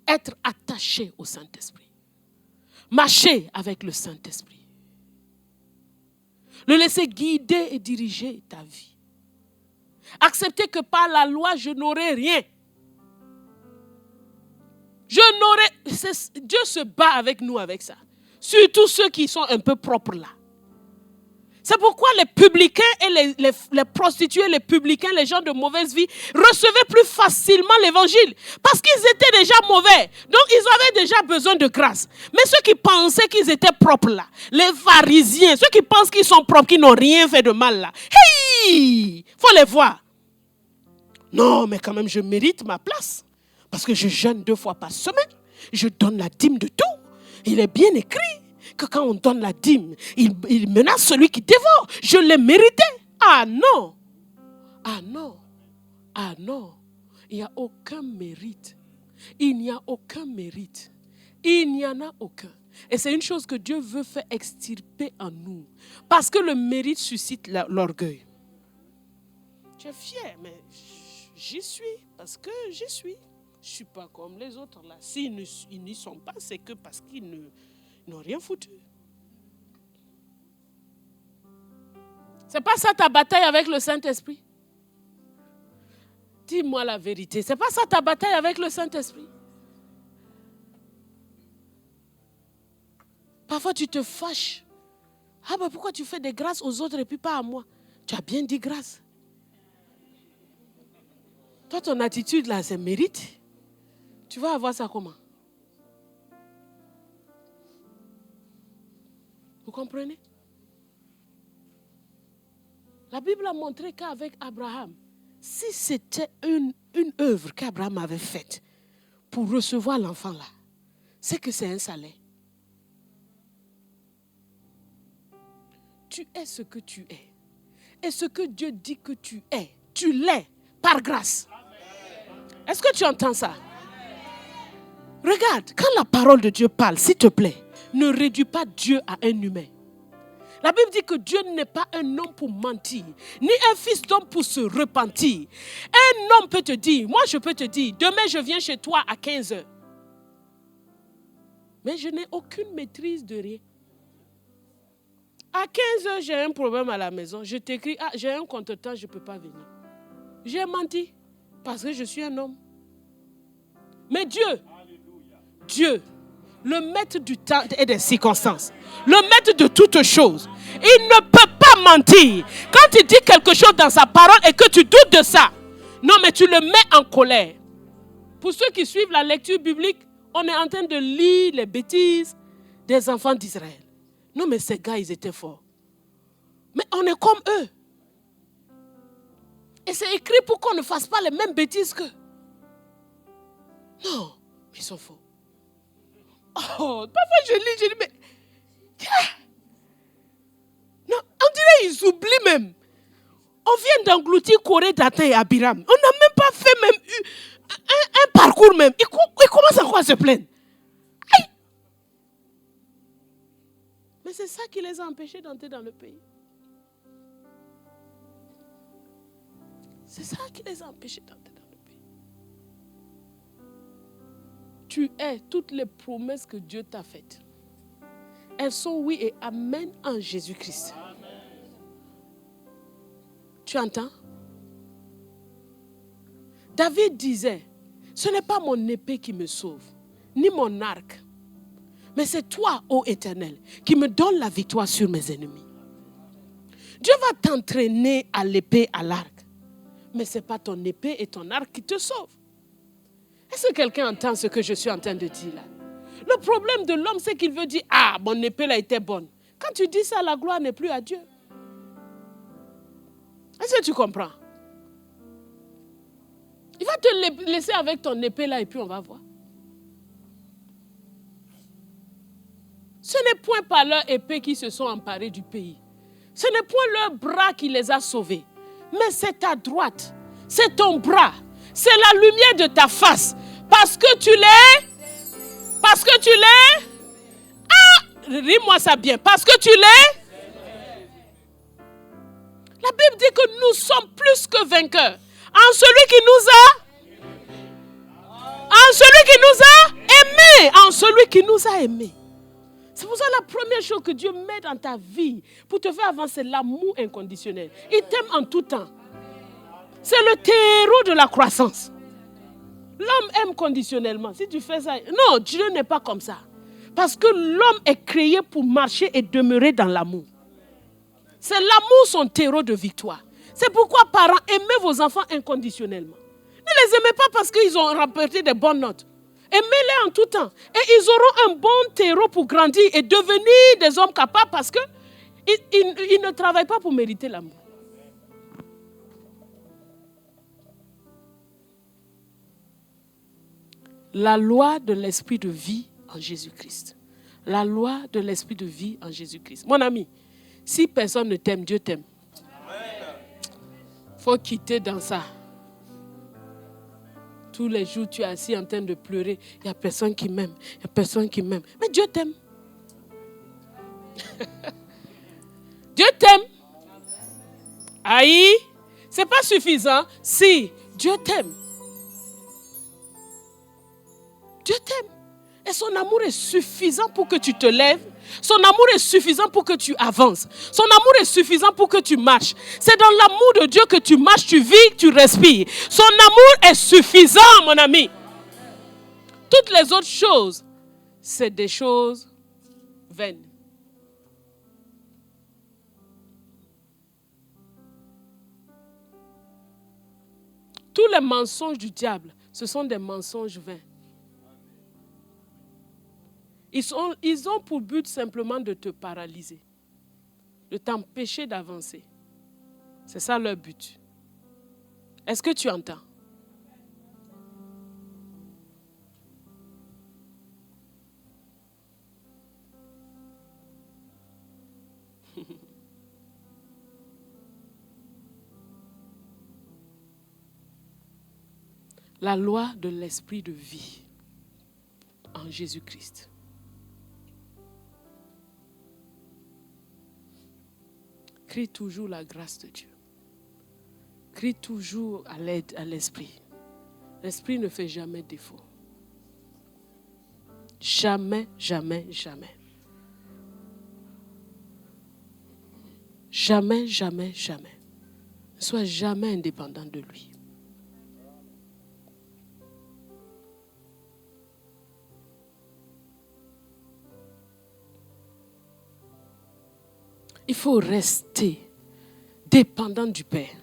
Être attaché au Saint-Esprit. Marcher avec le Saint-Esprit. Le laisser guider et diriger ta vie. Accepter que par la loi, je n'aurai rien. Dieu se bat avec nous avec ça. Surtout ceux qui sont un peu propres là. C'est pourquoi les publicains et les prostituées, les publicains, les gens de mauvaise vie recevaient plus facilement l'évangile. Parce qu'ils étaient déjà mauvais. Donc ils avaient déjà besoin de grâce. Mais ceux qui pensaient qu'ils étaient propres là, les pharisiens, ceux qui pensent qu'ils sont propres, qui n'ont rien fait de mal là, hey, faut les voir. Non, mais quand même je mérite ma place. Parce que je jeûne 2 fois par semaine. Je donne la dîme de tout. Il est bien écrit que quand on donne la dîme, il menace celui qui dévore. Je l'ai mérité. Ah non. Ah non. Ah non. Il n'y a aucun mérite. Il n'y a aucun mérite. Il n'y en a aucun. Et c'est une chose que Dieu veut faire extirper en nous. Parce que le mérite suscite l'orgueil. Tu es fier, mais j'y suis. Parce que j'y suis. Je ne suis pas comme les autres là. S'ils n'y sont pas, c'est que parce qu'ils n'ont rien foutu. C'est pas ça ta bataille avec le Saint-Esprit? Dis-moi la vérité. C'est pas ça ta bataille avec le Saint-Esprit? Parfois tu te fâches. Ah ben pourquoi tu fais des grâces aux autres et puis pas à moi? Tu as bien dit grâce. Toi ton attitude là, c'est mérite. Tu vas avoir ça comment? Vous comprenez? La Bible a montré qu'avec Abraham, si c'était une œuvre qu'Abraham avait faite pour recevoir l'enfant là, c'est que c'est un salaire. Tu es ce que tu es. Et ce que Dieu dit que tu es, tu l'es par grâce. Est-ce que tu entends ça? Regarde, quand la parole de Dieu parle, s'il te plaît, ne réduis pas Dieu à un humain. La Bible dit que Dieu n'est pas un homme pour mentir, ni un fils d'homme pour se repentir. Un homme peut te dire, moi je peux te dire, demain je viens chez toi à 15h. Mais je n'ai aucune maîtrise de rien. À 15h, j'ai un problème à la maison. Je t'écris, j'ai un contretemps, je ne peux pas venir. J'ai menti parce que je suis un homme. Mais Dieu, le maître du temps et des circonstances, le maître de toutes choses, il ne peut pas mentir. Quand il dit quelque chose dans sa parole et que tu doutes de ça, non mais tu le mets en colère. Pour ceux qui suivent la lecture biblique, on est en train de lire les bêtises des enfants d'Israël. Non mais ces gars, ils étaient forts. Mais on est comme eux. Et c'est écrit pour qu'on ne fasse pas les mêmes bêtises qu'eux. Non, ils sont faux. Oh, parfois je dis, mais... Non, on dirait qu'ils oublient même. On vient d'engloutir Corée, Dathan et Abiram. On n'a même pas fait même un parcours même. Ils commencent encore à se plaindre. Aïe. Mais c'est ça qui les a empêchés d'entrer dans le pays. C'est ça qui les a empêchés d'entrer dans le pays. Tu es toutes les promesses que Dieu t'a faites. Elles sont oui et amen en Jésus-Christ. Tu entends? David disait, ce n'est pas mon épée qui me sauve, ni mon arc, mais c'est toi, ô Éternel, qui me donne la victoire sur mes ennemis. Dieu va t'entraîner à l'épée, à l'arc, mais ce n'est pas ton épée et ton arc qui te sauvent. Est-ce que quelqu'un entend ce que je suis en train de dire là? Le problème de l'homme, c'est qu'il veut dire, ah, mon épée là était bonne. Quand tu dis ça, la gloire n'est plus à Dieu. Est-ce que tu comprends? Il va te laisser avec ton épée là et puis on va voir. Ce n'est point par leur épée qu'ils se sont emparés du pays, Ce n'est point leur bras qui les a sauvés, mais c'est ta droite, c'est ton bras, c'est la lumière de ta face. Parce que tu l'es. Ah, dis-moi ça bien. Parce que tu l'es. La Bible dit que nous sommes plus que vainqueurs. En celui qui nous a aimés. En celui qui nous a aimés. C'est pour ça la première chose que Dieu met dans ta vie pour te faire avancer, l'amour inconditionnel. Il t'aime en tout temps. C'est le terreau de la croissance. L'homme aime conditionnellement. Si tu fais ça, non, Dieu n'est pas comme ça. Parce que l'homme est créé pour marcher et demeurer dans l'amour. C'est l'amour son terreau de victoire. C'est pourquoi, parents, aimez vos enfants inconditionnellement. Ne les aimez pas parce qu'ils ont remporté des bonnes notes. Aimez-les en tout temps. Et ils auront un bon terreau pour grandir et devenir des hommes capables parce qu'ils ne travaillent pas pour mériter l'amour. La loi de l'esprit de vie en Jésus-Christ. La loi de l'esprit de vie en Jésus-Christ. Mon ami, si personne ne t'aime, Dieu t'aime. Il faut quitter dans ça. Tous les jours, tu es assis en train de pleurer. Il n'y a personne qui m'aime. Il n'y a personne qui m'aime. Mais Dieu t'aime. Dieu t'aime. Aïe, ce n'est pas suffisant. Si, Dieu t'aime. Dieu t'aime. Et son amour est suffisant pour que tu te lèves. Son amour est suffisant pour que tu avances. Son amour est suffisant pour que tu marches. C'est dans l'amour de Dieu que tu marches, tu vis, tu respires. Son amour est suffisant, mon ami. Toutes les autres choses, c'est des choses vaines. Tous les mensonges du diable, ce sont des mensonges vains. Ils ont pour but simplement de te paralyser, de t'empêcher d'avancer. C'est ça leur but. Est-ce que tu entends? La loi de l'esprit de vie en Jésus-Christ. Crie toujours la grâce de Dieu. Crie toujours à l'aide, à l'esprit. L'esprit ne fait jamais défaut. Jamais, jamais, jamais. Jamais, jamais, jamais. Ne sois jamais indépendant de lui. Il faut rester dépendant du Père.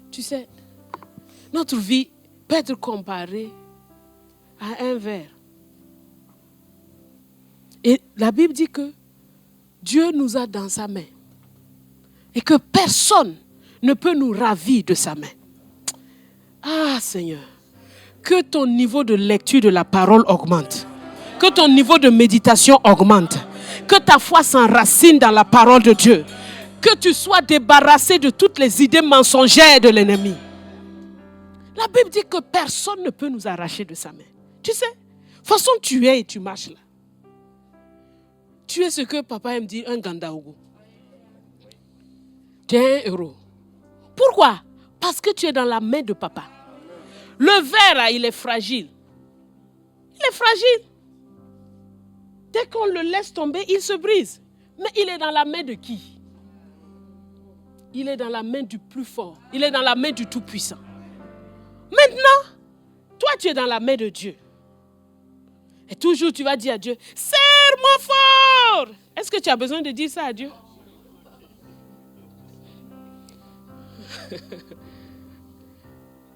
Tu sais, notre vie peut être comparée à un verre. Et la Bible dit que Dieu nous a dans sa main. Et que personne ne peut nous ravir de sa main. Ah Seigneur, que ton niveau de lecture de la parole augmente. Que ton niveau de méditation augmente. Que ta foi s'enracine dans la parole de Dieu. Que tu sois débarrassé de toutes les idées mensongères de l'ennemi. La Bible dit que personne ne peut nous arracher de sa main. Tu sais, de toute façon tu es et tu marches là. Tu es ce que papa aime dire, un gandaogo. Tu es un héros. Pourquoi? Parce que tu es dans la main de papa. Le verre là, il est fragile. Il est fragile. Dès qu'on le laisse tomber, il se brise. Mais il est dans la main de qui? Il est dans la main du plus fort. Il est dans la main du Tout-Puissant. Maintenant, toi, tu es dans la main de Dieu. Et toujours, tu vas dire à Dieu, serre-moi fort. Est-ce que tu as besoin de dire ça à Dieu?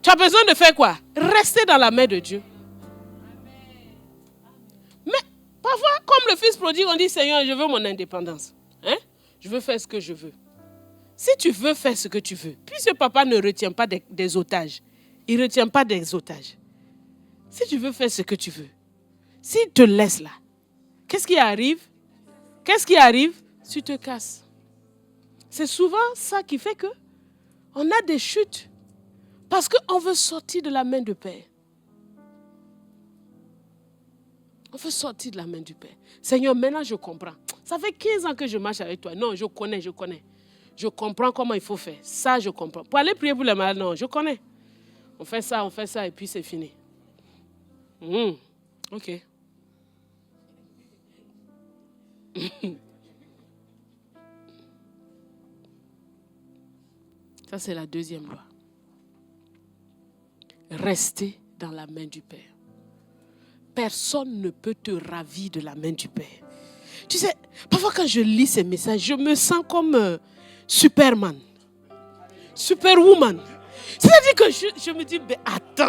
Tu as besoin de faire quoi? Rester dans la main de Dieu. Mais parfois, comme le fils prodigue, on dit, Seigneur, je veux mon indépendance. Hein? Je veux faire ce que je veux. Si tu veux faire ce que tu veux, puisque papa ne retient pas des otages, il ne retient pas des otages. Si tu veux faire ce que tu veux, s'il te laisse là, qu'est-ce qui arrive? Qu'est-ce qui arrive? Tu te casses. C'est souvent ça qui fait que on a des chutes. Parce qu'on veut sortir de la main du Père. On veut sortir de la main du Père. Seigneur, maintenant je comprends. Ça fait 15 ans que je marche avec toi. Non, je connais. Je comprends comment il faut faire. Ça, je comprends. Pour aller prier pour les malades, non, je connais. On fait ça et puis c'est fini. Ok. Ça, c'est la deuxième loi. Rester dans la main du Père. Personne ne peut te ravir de la main du Père. Tu sais, parfois quand je lis ces messages, je me sens comme Superman, Superwoman. C'est-à-dire que je me dis, mais attends,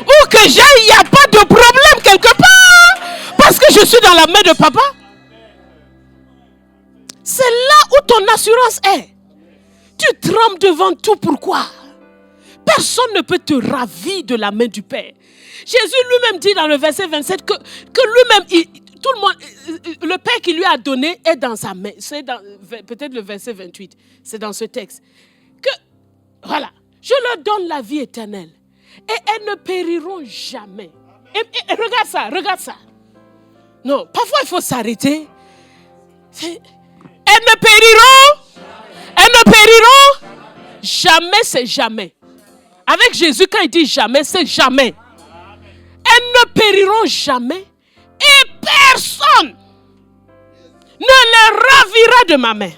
où que j'aille, il n'y a pas de problème quelque part, parce que je suis dans la main de papa. C'est là où ton assurance est. Tu trembles devant tout, pourquoi? Personne ne peut te ravir de la main du Père. Jésus lui-même dit dans le verset 27 que lui-même, tout le monde, le Père qui lui a donné est dans sa main. C'est dans peut-être le verset 28. C'est dans ce texte. Que, voilà, je leur donne la vie éternelle. Et elles ne périront jamais. Et regarde ça. Non, parfois il faut s'arrêter. Elles ne périront jamais, c'est jamais. Avec Jésus, quand il dit jamais, c'est jamais. Elles ne périront jamais et personne ne les ravira de ma main. Et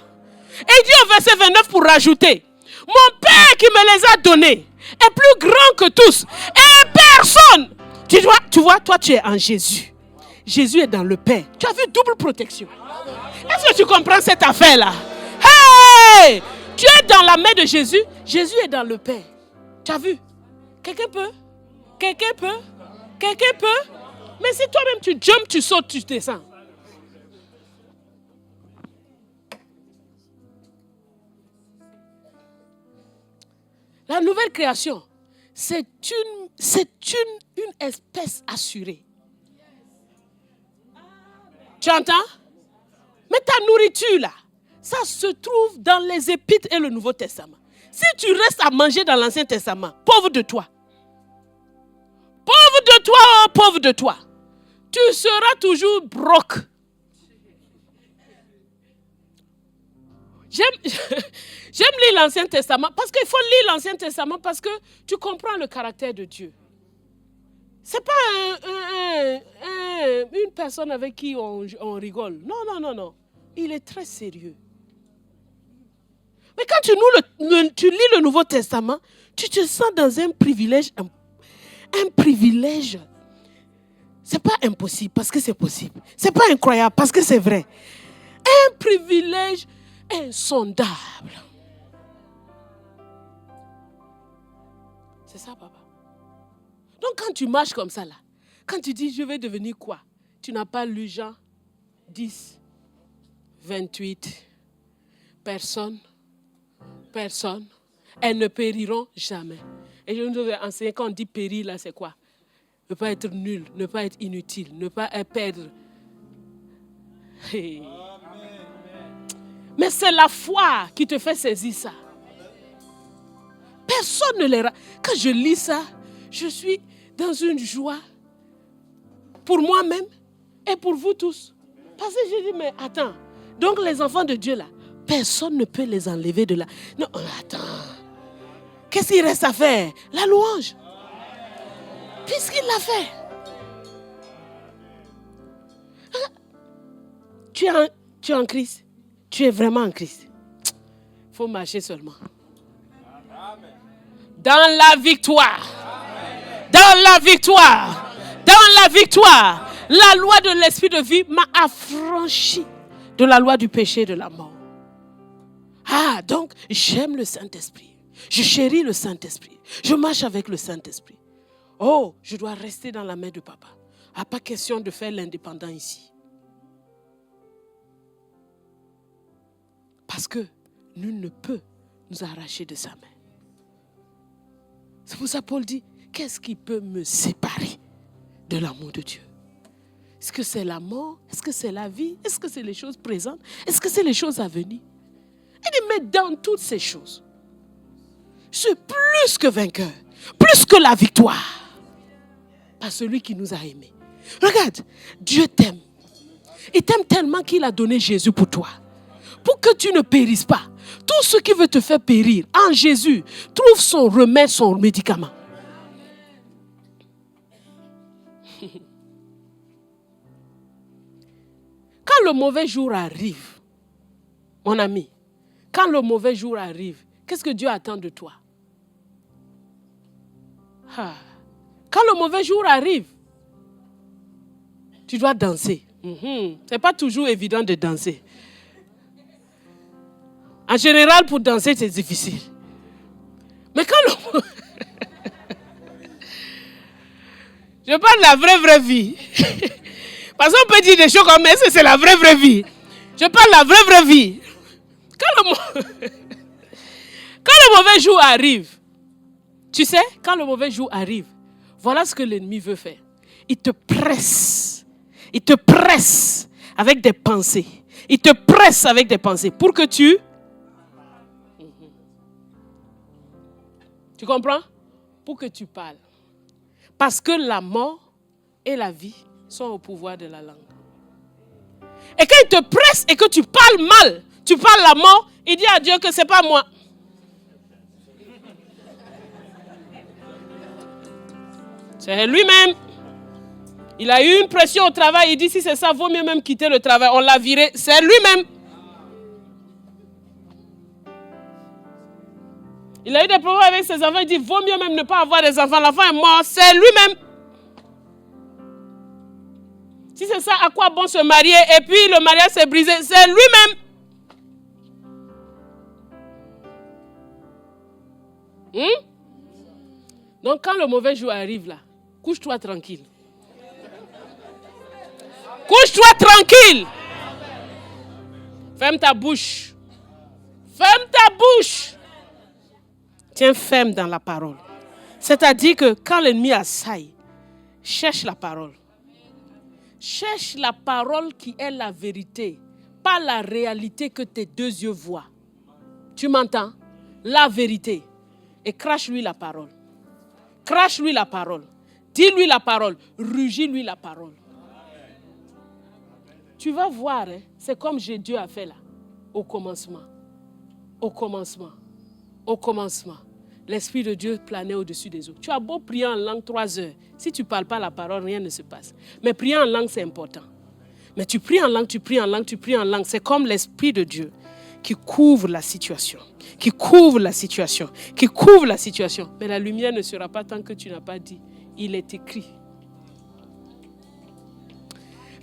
il dit au verset 29 pour rajouter, mon Père qui me les a donnés est plus grand que tous et personne. Tu vois, toi tu es en Jésus. Jésus est dans le Père. Tu as vu double protection. Est-ce que tu comprends cette affaire-là? Hey! Tu es dans la main de Jésus. Jésus est dans le Père. Tu as vu? Quelqu'un peut? Mais si toi-même tu jumps, tu sautes, tu descends. La nouvelle création, c'est une espèce assurée. Tu entends? Mais ta nourriture là, ça se trouve dans les Épîtres et le Nouveau Testament. Si tu restes à manger dans l'Ancien Testament, pauvre de toi. Pauvre de toi. Tu seras toujours broke. J'aime lire l'Ancien Testament parce qu'il faut lire l'Ancien Testament parce que tu comprends le caractère de Dieu. Ce n'est pas une personne avec qui on rigole. Non. Il est très sérieux. Mais quand tu lis le Nouveau Testament, tu te sens dans un privilège. Un privilège. Ce n'est pas impossible parce que c'est possible. Ce n'est pas incroyable parce que c'est vrai. Un privilège insondable. C'est ça, papa. Donc quand tu marches comme ça, là, quand tu dis je vais devenir quoi? Tu n'as pas lu Jean 10, 28. Personne. Elles ne périront jamais. Et je nous ai enseigné, quand on dit périr, là, c'est quoi? Ne pas être nul, ne pas être inutile, ne pas perdre. Hey. Mais c'est la foi qui te fait saisir ça. Personne ne les... Quand je lis ça, je suis dans une joie pour moi-même et pour vous tous. Parce que je dis, mais attends, donc les enfants de Dieu là, personne ne peut les enlever de là. Non, attends. Qu'est-ce qu'il reste à faire? La louange. Puisqu'il l'a fait. Tu es en Christ. Tu es vraiment en Christ. Il faut marcher seulement. Dans la victoire. Dans la victoire. Dans la victoire. La loi de l'esprit de vie m'a affranchi de la loi du péché et de la mort. Ah, donc j'aime le Saint-Esprit. Je chéris le Saint-Esprit. Je marche avec le Saint-Esprit. Oh, je dois rester dans la main de papa. Ah, pas question de faire l'indépendant ici. Parce que nul ne peut nous arracher de sa main. C'est pour ça que Paul dit, qu'est-ce qui peut me séparer de l'amour de Dieu? Est-ce que c'est la mort? Est-ce que c'est la vie? Est-ce que c'est les choses présentes? Est-ce que c'est les choses à venir? Il dit, mais dans toutes ces choses, je suis plus que vainqueur, plus que la victoire, par celui qui nous a aimés. Regarde, Dieu t'aime. Il t'aime tellement qu'il a donné Jésus pour toi. Pour que tu ne périsses pas. Tout ce qui veut te faire périr, en Jésus, trouve son remède, son médicament. Quand le mauvais jour arrive, mon ami, quand le mauvais jour arrive, qu'est-ce que Dieu attend de toi? Quand le mauvais jour arrive, tu dois danser. Ce n'est pas toujours évident de danser. En général, pour danser, c'est difficile. Mais quand le... Je parle de la vraie vie. Parce qu'on peut dire des choses comme ça, c'est la vraie vie. Je parle de la vraie vie. Quand le mauvais jour arrive, tu sais, quand le mauvais jour arrive, voilà ce que l'ennemi veut faire. Il te presse. Il te presse avec des pensées. Il te presse avec des pensées pour que tu... Tu comprends? Pour que tu parles. Parce que la mort et la vie sont au pouvoir de la langue. Et quand il te presse et que tu parles mal, tu parles la mort, il dit à Dieu que ce n'est pas moi. C'est lui-même. Il a eu une pression au travail. Il dit si c'est ça, vaut mieux même quitter le travail. On l'a viré. C'est lui-même. Il a eu des problèmes avec ses enfants. Il dit vaut mieux même ne pas avoir des enfants. L'enfant est mort. C'est lui-même. Si c'est ça, à quoi bon se marier? Et puis le mariage s'est brisé. C'est lui-même. Donc quand le mauvais jour arrive là, couche-toi tranquille. Couche-toi tranquille. Ferme ta bouche. Ferme ta bouche. Tiens ferme dans la parole. C'est-à-dire que quand l'ennemi assaille, cherche la parole. Cherche la parole qui est la vérité, pas la réalité que tes deux yeux voient. Tu m'entends? La vérité. Et crache-lui la parole. Crache-lui la parole. Dis-lui la parole. Rugis-lui la parole. Tu vas voir, hein, c'est comme Dieu a fait là. Au commencement. Au commencement. Au commencement. L'Esprit de Dieu planait au-dessus des eaux. Tu as beau prier en langue 3 heures. Si tu ne parles pas la parole, rien ne se passe. Mais prier en langue, c'est important. Mais tu pries en langue, tu pries en langue, tu pries en langue. C'est comme l'Esprit de Dieu qui couvre la situation. Qui couvre la situation. Qui couvre la situation. Mais la lumière ne sera pas tant que tu n'as pas dit. Il est écrit.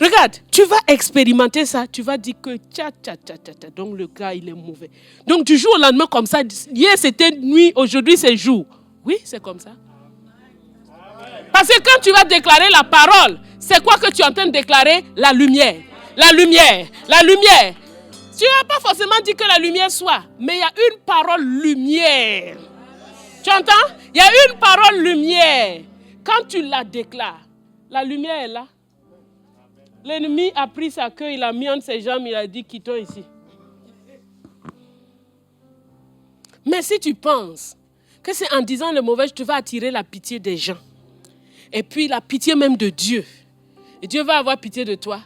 Regarde, tu vas expérimenter ça. Tu vas dire que donc le gars, il est mauvais. Donc du jour au lendemain, comme ça, hier c'était nuit, aujourd'hui c'est jour. Oui, c'est comme ça. Parce que quand tu vas déclarer la parole, c'est quoi que tu es en train de déclarer? La lumière. La lumière. La lumière. Tu ne vas pas forcément dire que la lumière soit, mais il y a une parole lumière. Tu entends? Il y a une parole lumière. Quand tu la déclares, la lumière est là. L'ennemi a pris sa queue, il a mis entre ses jambes, il a dit quittons ici. Mais si tu penses que c'est en disant le mauvais, tu vas attirer la pitié des gens. Et puis la pitié même de Dieu. Et Dieu va avoir pitié de toi.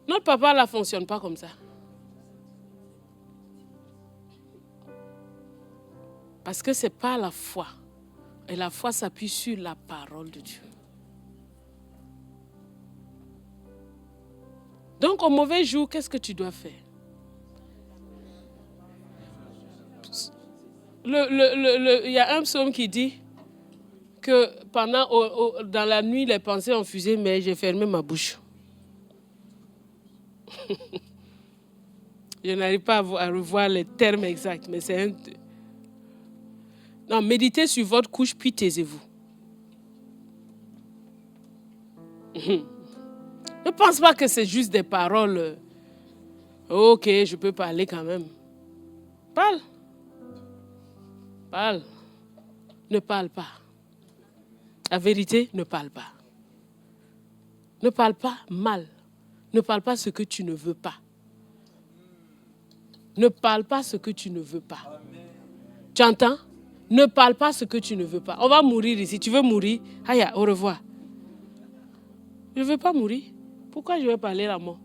Notre papa ne fonctionne pas comme ça. Parce que ce n'est pas la foi. Et la foi s'appuie sur la parole de Dieu. Donc au mauvais jour, qu'est-ce que tu dois faire? Il y a un psaume qui dit que dans la nuit, les pensées ont fusé, mais j'ai fermé ma bouche. Je n'arrive pas à revoir les termes exacts, mais c'est un... Non, méditez sur votre couche, puis taisez-vous. Ne pense pas que c'est juste des paroles. Ok, je peux parler quand même. Parle. Parle. Ne parle pas. La vérité, ne parle pas. Ne parle pas mal. Ne parle pas ce que tu ne veux pas. Ne parle pas ce que tu ne veux pas. Tu entends? Ne parle pas ce que tu ne veux pas. On va mourir ici. Tu veux mourir? Aya, au revoir. Je ne veux pas mourir. Pourquoi je vais parler la mort?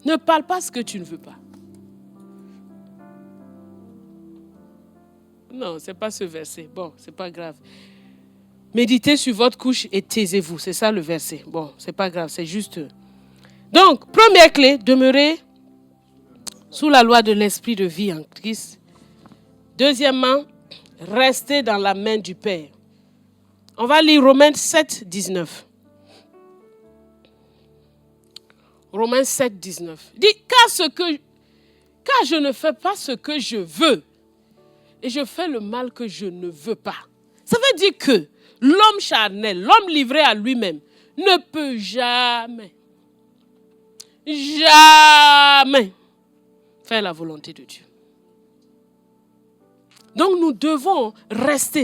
Ne parle pas ce que tu ne veux pas. Non, ce n'est pas ce verset. Bon, ce n'est pas grave. Méditez sur votre couche et taisez-vous. C'est ça le verset. Bon, ce n'est pas grave, c'est juste. Donc, première clé, demeurer sous la loi de l'esprit de vie en Christ. Deuxièmement, rester dans la main du Père. On va lire Romains 7, 19. Romains 7, 19. Dit, car je ne fais pas ce que je veux, et je fais le mal que je ne veux pas. Ça veut dire que l'homme charnel, l'homme livré à lui-même, ne peut jamais faire la volonté de Dieu. Donc nous devons reste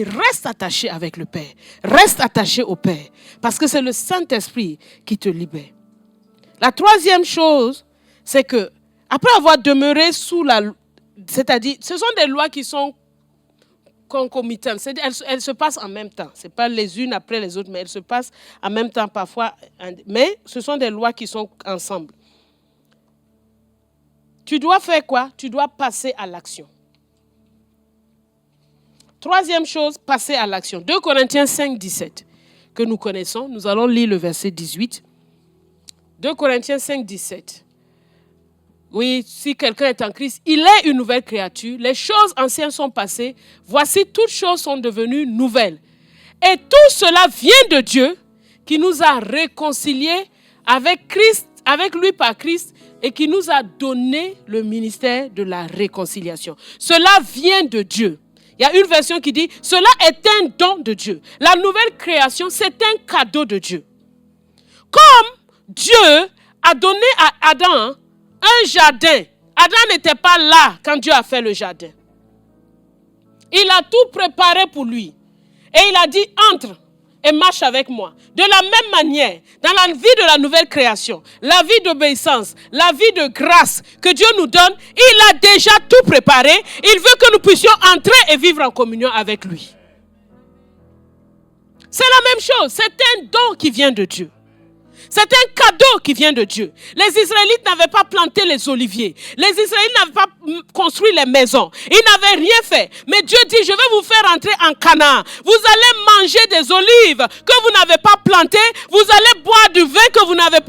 attaché avec le Père. Reste attaché au Père. Parce que c'est le Saint-Esprit qui te libère. La troisième chose, c'est que, après avoir demeuré sous la... C'est-à-dire, ce sont des lois qui sont concomitantes. Elles se passent en même temps. Ce n'est pas les unes après les autres, mais elles se passent en même temps parfois. Mais ce sont des lois qui sont ensemble. Tu dois faire quoi? Tu dois passer à l'action. Troisième chose, passer à l'action. 2 Corinthiens 5, 17, que nous connaissons. Nous allons lire le verset 18. 2 Corinthiens 5, 17. Oui, si quelqu'un est en Christ, il est une nouvelle créature. Les choses anciennes sont passées. Voici, toutes choses sont devenues nouvelles. Et tout cela vient de Dieu, qui nous a réconciliés avec Christ, avec lui par Christ, et qui nous a donné le ministère de la réconciliation. Cela vient de Dieu. Il y a une version qui dit, cela est un don de Dieu. La nouvelle création, c'est un cadeau de Dieu. Comme Dieu a donné à Adam un jardin. Adam n'était pas là quand Dieu a fait le jardin. Il a tout préparé pour lui. Et il a dit, entre et marche avec moi. De la même manière, dans la vie de la nouvelle création, la vie d'obéissance, la vie de grâce que Dieu nous donne, il a déjà tout préparé. Il veut que nous puissions entrer et vivre en communion avec lui. C'est la même chose. C'est un don qui vient de Dieu. C'est un cadeau qui vient de Dieu. Les Israélites n'avaient pas planté les oliviers. Les Israélites n'avaient pas construit les maisons. Ils n'avaient rien fait. Mais Dieu dit, je vais vous faire entrer en Canaan. Vous allez manger des olives que vous n'avez pas plantées. Vous allez boire du vin dont vous n'avez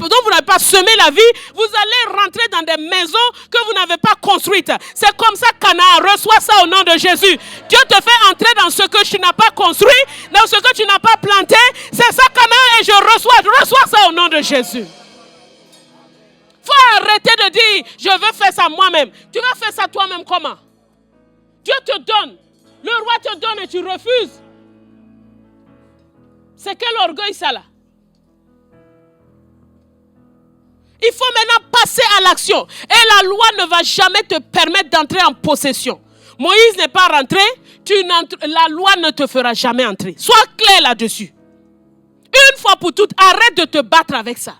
pas semé la vie. Vous allez rentrer dans des maisons que vous n'avez pas construites. C'est comme ça Canaan. Reçois ça au nom de Jésus. Dieu te fait entrer dans ce que tu n'as pas construit, dans ce que tu n'as pas planté. C'est ça Canaan et je reçois ça au nom de Jésus. Faut arrêter de dire je veux faire ça moi-même. Tu vas faire ça toi-même comment? Dieu te donne. Le roi te donne et tu refuses. C'est quel orgueil ça là? Il faut maintenant passer à l'action. Et la loi ne va jamais te permettre d'entrer en possession. Moïse n'est pas rentré, la loi ne te fera jamais entrer. Sois clair là-dessus. Une fois pour toutes, arrête de te battre avec ça.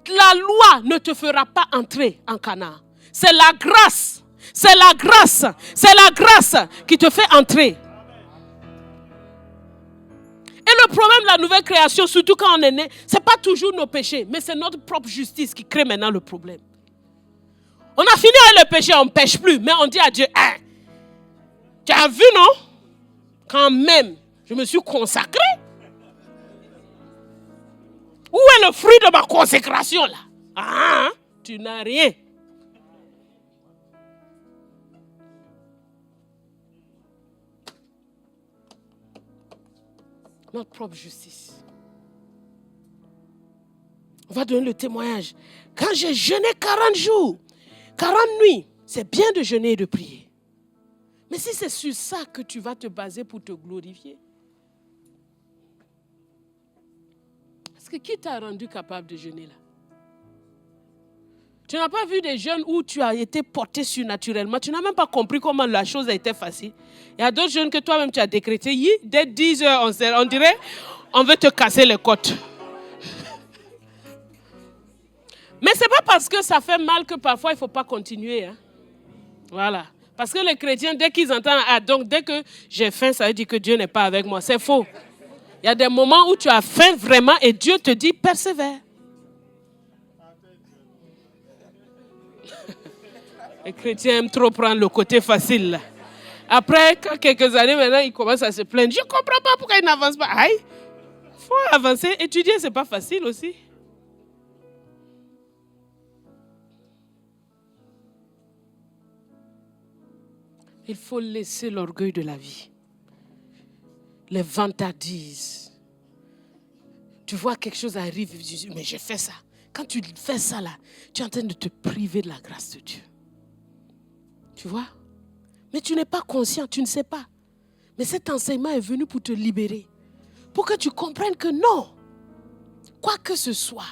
La loi ne te fera pas entrer en Canaan. C'est la grâce. C'est la grâce. C'est la grâce qui te fait entrer. Et le problème de la nouvelle création, surtout quand on est né, ce n'est pas toujours nos péchés, mais c'est notre propre justice qui crée maintenant le problème. On a fini avec le péché, on ne pêche plus, mais on dit à Dieu, hein, tu as vu, non? Quand même, je me suis consacré. Où est le fruit de ma consécration là? Ah, tu n'as rien. Notre propre justice. On va donner le témoignage. Quand j'ai jeûné 40 jours, 40 nuits, c'est bien de jeûner et de prier. Mais si c'est sur ça que tu vas te baser pour te glorifier, parce que qui t'a rendu capable de jeûner là? Tu n'as pas vu des jeunes où tu as été porté surnaturellement. Tu n'as même pas compris comment la chose a été facile. Il y a d'autres jeunes que toi-même tu as décrété. Dès 10 heures, on dirait, on veut te casser les côtes. Mais ce n'est pas parce que ça fait mal que parfois il ne faut pas continuer. Hein? Voilà. Parce que les chrétiens, dès qu'ils entendent, donc dès que j'ai faim, ça veut dire que Dieu n'est pas avec moi. C'est faux. Il y a des moments où tu as faim vraiment et Dieu te dit persévère. Les chrétiens aiment trop prendre le côté facile. Là. Après, quand quelques années maintenant, ils commencent à se plaindre. Je ne comprends pas pourquoi ils n'avancent pas. Aïe, il faut avancer. Étudier, ce n'est pas facile aussi. Il faut laisser l'orgueil de la vie. Les vantardises. Tu vois quelque chose arrive, tu dis, mais j'ai fait ça. Quand tu fais ça là, tu es en train de te priver de la grâce de Dieu. Tu vois? Mais tu n'es pas conscient, tu ne sais pas. Mais cet enseignement est venu pour te libérer. Pour que tu comprennes que non. Quoi que ce soit,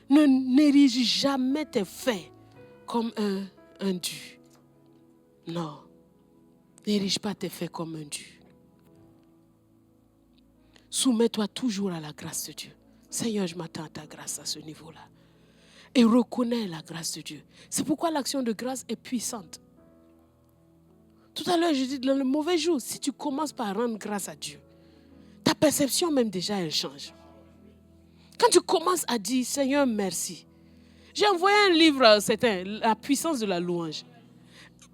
n'érige jamais tes faits comme un dû. Non. N'érige pas tes faits comme un dû. Soumets-toi toujours à la grâce de Dieu. Seigneur, je m'attends à ta grâce à ce niveau-là. Et reconnais la grâce de Dieu. C'est pourquoi l'action de grâce est puissante. Tout à l'heure, je dis, dans le mauvais jour, si tu commences par rendre grâce à Dieu, ta perception même déjà, elle change. Quand tu commences à dire, Seigneur, merci. J'ai envoyé un livre, c'était La puissance de la louange.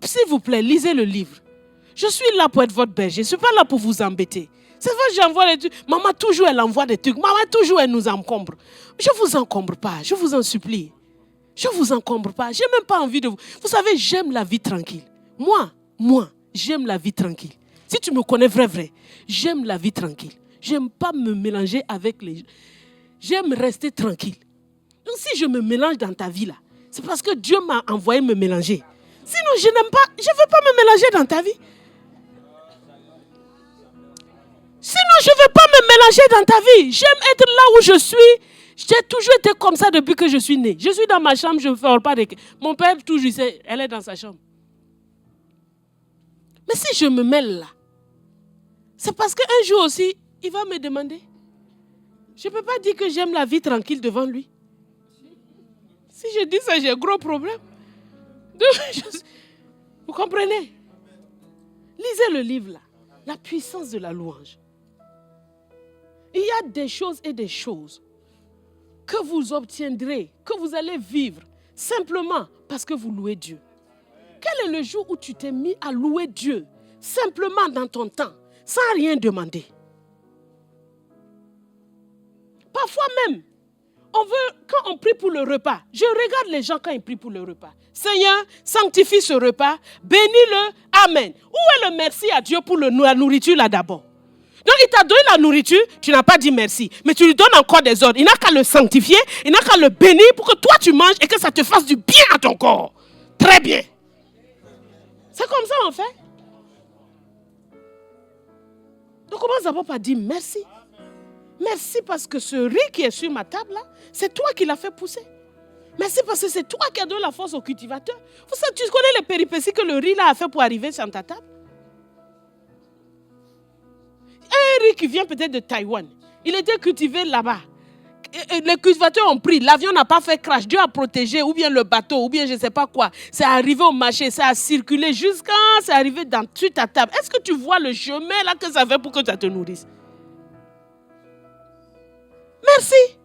S'il vous plaît, lisez le livre. Je suis là pour être votre berger. Je ne suis pas là pour vous embêter. C'est vrai que j'envoie des trucs. Maman, toujours, elle envoie des trucs. Maman, toujours, elle nous encombre. Je ne vous encombre pas. Je vous en supplie. Je ne vous encombre pas. Je n'ai même pas envie de vous. Vous savez, j'aime la vie tranquille. Moi, j'aime la vie tranquille. Si tu me connais vrai, j'aime la vie tranquille. J'aime pas me mélanger avec les gens. J'aime rester tranquille. Donc si je me mélange dans ta vie là, c'est parce que Dieu m'a envoyé me mélanger. Sinon, je n'aime pas, je ne veux pas me mélanger dans ta vie. Sinon, je ne veux pas me mélanger dans ta vie. J'aime être là où je suis. J'ai toujours été comme ça depuis que je suis née. Je suis dans ma chambre, je ne fais pas de... Mon père, toujours, elle est dans sa chambre. Mais si je me mêle là, c'est parce qu'un jour aussi, il va me demander. Je ne peux pas dire que j'aime la vie tranquille devant lui. Si je dis ça, j'ai un gros problème. Vous comprenez? Lisez le livre là. La puissance de la louange. Il y a des choses et des choses que vous obtiendrez, que vous allez vivre simplement parce que vous louez Dieu. Quel est le jour où tu t'es mis à louer Dieu simplement dans ton temps, sans rien demander? Parfois même, quand on prie pour le repas, je regarde les gens quand ils prient pour le repas. Seigneur, sanctifie ce repas, bénis-le, amen. Où est le merci à Dieu pour la nourriture là d'abord? Donc il t'a donné la nourriture, tu n'as pas dit merci, mais tu lui donnes encore des ordres. Il n'a qu'à le sanctifier, il n'a qu'à le bénir pour que toi tu manges et que ça te fasse du bien à ton corps. Très bien. C'est comme ça en fait. Donc commence d'abord par dire merci. Merci parce que ce riz qui est sur ma table là, c'est toi qui l'as fait pousser. Merci parce que c'est toi qui as donné la force au cultivateur. Vous savez, tu connais les péripéties que le riz là a fait pour arriver sur ta table? Un riz qui vient peut-être de Taïwan. Il était cultivé là-bas. Et les cultivateurs ont pris. L'avion n'a pas fait crash. Dieu a protégé. Ou bien le bateau. Ou bien je ne sais pas quoi. C'est arrivé au marché. Ça a circulé jusqu'à... C'est arrivé sur ta table. Est-ce que tu vois le chemin là que ça fait pour que ça te nourrisse? Merci.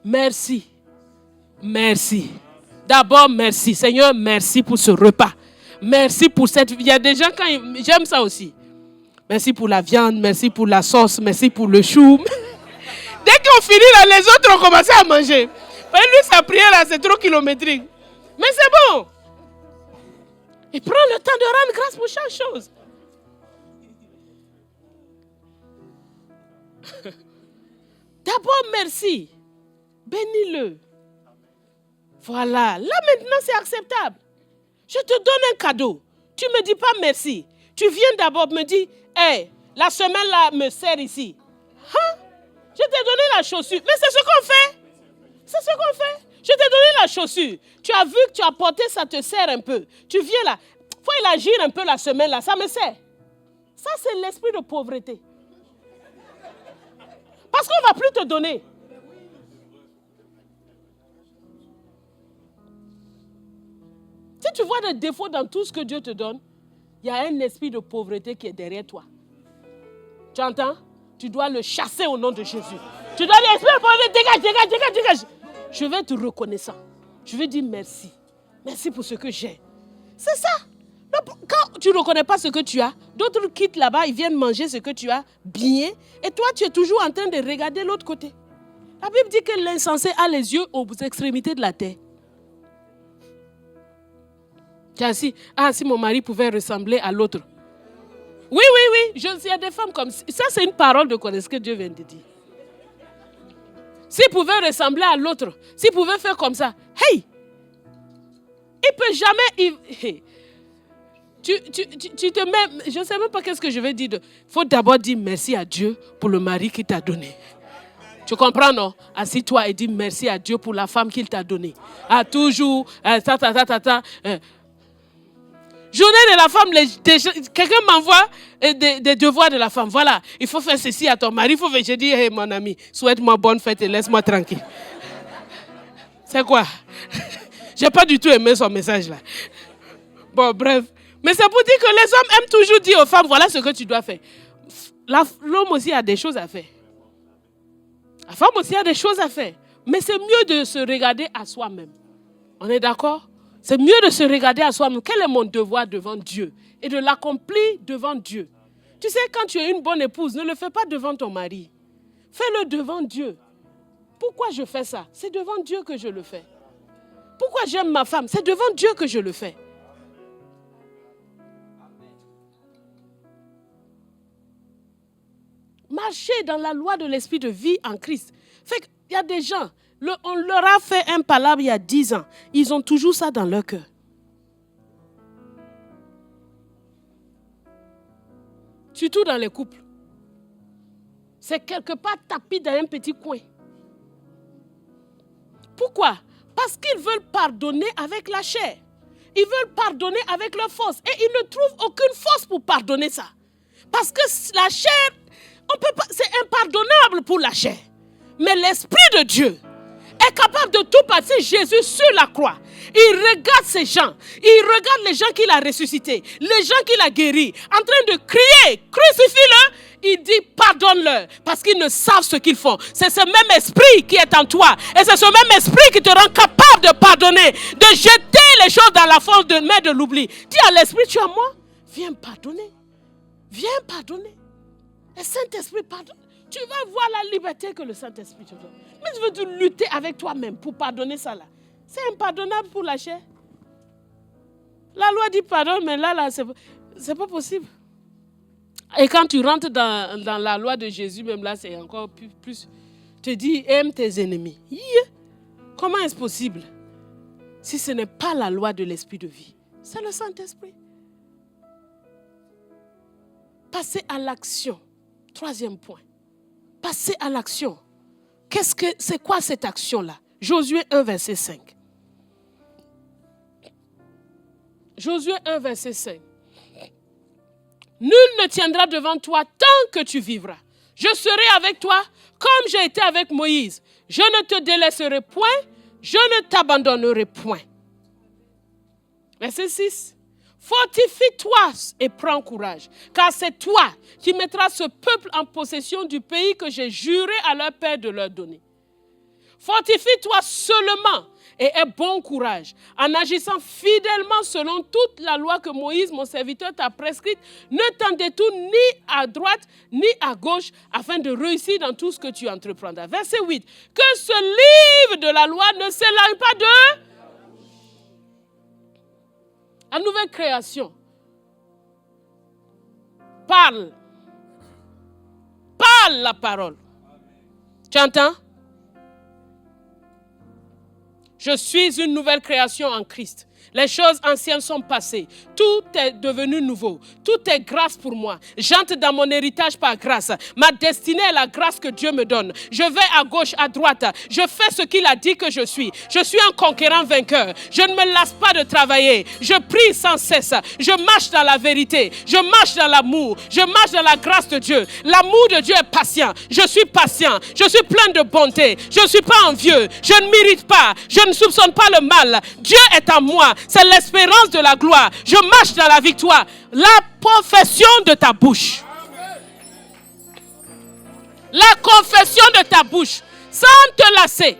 Merci. Merci. D'abord, merci. Seigneur, merci pour ce repas. Merci pour cette... Il y a des gens quand j'aime ça aussi. Merci pour la viande, merci pour la sauce, merci pour le chou. Dès qu'on finit là, les autres ont commencé à manger. Lui, sa prière là, c'est trop kilométrique. Mais c'est bon. Il prend le temps de rendre grâce pour chaque chose. D'abord, merci. Bénis-le. Voilà. Là, maintenant, c'est acceptable. Je te donne un cadeau. Tu ne me dis pas merci. Tu viens d'abord me dire, hey, la semaine là me sert ici. Hein? Je t'ai donné la chaussure. Mais c'est ce qu'on fait. C'est ce qu'on fait. Je t'ai donné la chaussure. Tu as vu que tu as porté, ça te sert un peu. Tu viens là. Il faut élargir un peu la semaine là. Ça me sert. Ça, c'est l'esprit de pauvreté. Parce qu'on ne va plus te donner. Si tu vois des défauts dans tout ce que Dieu te donne, il y a un esprit de pauvreté qui est derrière toi. Tu entends? Tu dois le chasser au nom de Jésus. Tu dois dire, esprit de pauvreté, dégage. Je vais te reconnaissant. Je vais dire merci. Merci pour ce que j'ai. C'est ça. Quand tu ne reconnais pas ce que tu as, d'autres quittent là-bas, ils viennent manger ce que tu as bien. Et toi, tu es toujours en train de regarder l'autre côté. La Bible dit que l'insensé a les yeux aux extrémités de la terre. Si mon mari pouvait ressembler à l'autre. Oui. Il y a des femmes comme ça. Ça, c'est une parole de connaissance que Dieu vient de dire. S'il pouvait ressembler à l'autre, s'il pouvait faire comme ça, hey! Il ne peut jamais... Tu te mets... Je ne sais même pas qu'est-ce que je vais dire. Il faut d'abord dire merci à Dieu pour le mari qu'il t'a donné. Tu comprends, non? Assis-toi et dis merci à Dieu pour la femme qu'il t'a donnée. Toujours... Journée de la femme, quelqu'un m'envoie des devoirs de la femme. Voilà, il faut faire ceci à ton mari. Je dis, hey mon ami, souhaite-moi bonne fête et laisse-moi tranquille. C'est quoi? J'ai pas du tout aimé son message là. Bon, bref. Mais c'est pour dire que les hommes aiment toujours dire aux femmes, voilà ce que tu dois faire. L'homme aussi a des choses à faire. La femme aussi a des choses à faire. Mais c'est mieux de se regarder à soi-même. On est d'accord? C'est mieux de se regarder à soi-même. Quel est mon devoir devant Dieu? Et de l'accomplir devant Dieu. Tu sais, quand tu es une bonne épouse, ne le fais pas devant ton mari. Fais-le devant Dieu. Pourquoi je fais ça? C'est devant Dieu que je le fais. Pourquoi j'aime ma femme? C'est devant Dieu que je le fais. Marcher dans la loi de l'esprit de vie en Christ. Fait qu'il y a des gens... On leur a fait un palabre il y a 10 ans. Ils ont toujours ça dans leur cœur. Surtout dans les couples. C'est quelque part tapis dans un petit coin. Pourquoi? Parce qu'ils veulent pardonner avec la chair. Ils veulent pardonner avec leur force. Et ils ne trouvent aucune force pour pardonner ça. Parce que la chair, on peut pas, c'est impardonnable pour la chair. Mais l'Esprit de Dieu est capable de tout passer. Jésus sur la croix, il regarde ces gens, il regarde les gens qu'il a ressuscités, les gens qu'il a guéris, en train de crier, crucifie-le. Il dit pardonne-leur parce qu'ils ne savent ce qu'ils font. C'est ce même esprit qui est en toi et c'est ce même esprit qui te rend capable de pardonner, de jeter les choses dans la fosse de mer de l'oubli. Dis à l'esprit, tu es à moi, viens pardonner, viens pardonner. Le Saint-Esprit pardonne. Tu vas voir la liberté que le Saint-Esprit te donne. Mais tu veux te lutter avec toi-même pour pardonner ça là. C'est impardonnable pour la chair. La loi dit pardonne, mais là c'est pas possible. Et quand tu rentres dans la loi de Jésus, même là, c'est encore plus. Tu te dis, aime tes ennemis. Comment est-ce possible? Si ce n'est pas la loi de l'esprit de vie, c'est le Saint-Esprit. Passer à l'action. 3e point. Passer à l'action. C'est quoi cette action-là? Josué 1, verset 5. Josué 1, verset 5. Nul ne tiendra devant toi tant que tu vivras. Je serai avec toi comme j'ai été avec Moïse. Je ne te délaisserai point, je ne t'abandonnerai point. Verset 6. Fortifie-toi et prends courage, car c'est toi qui mettras ce peuple en possession du pays que j'ai juré à leur père de leur donner. Fortifie-toi seulement et aie bon courage, en agissant fidèlement selon toute la loi que Moïse, mon serviteur, t'a prescrite. Ne t'en détourne ni à droite ni à gauche, afin de réussir dans tout ce que tu entreprendras. Verset 8. Que ce livre de la loi ne s'éloigne pas de... La nouvelle création. Parle la parole. Tu entends? Je suis une nouvelle création en Christ. Les choses anciennes sont passées. Tout est devenu nouveau. Tout est grâce pour moi. J'entre dans mon héritage par grâce. Ma destinée est la grâce que Dieu me donne. Je vais à gauche, à droite. Je fais ce qu'il a dit que je suis. Je suis un conquérant vainqueur. Je ne me lasse pas de travailler. Je prie sans cesse. Je marche dans la vérité. Je marche dans l'amour. Je marche dans la grâce de Dieu. L'amour de Dieu est patient. Je suis patient. Je suis plein de bonté. Je ne suis pas envieux. Je ne m'irrite pas. Je ne soupçonne pas le mal. Dieu est en moi. C'est l'espérance de la gloire. Je marche dans la victoire. La confession de ta bouche. La confession de ta bouche. Sans te lasser.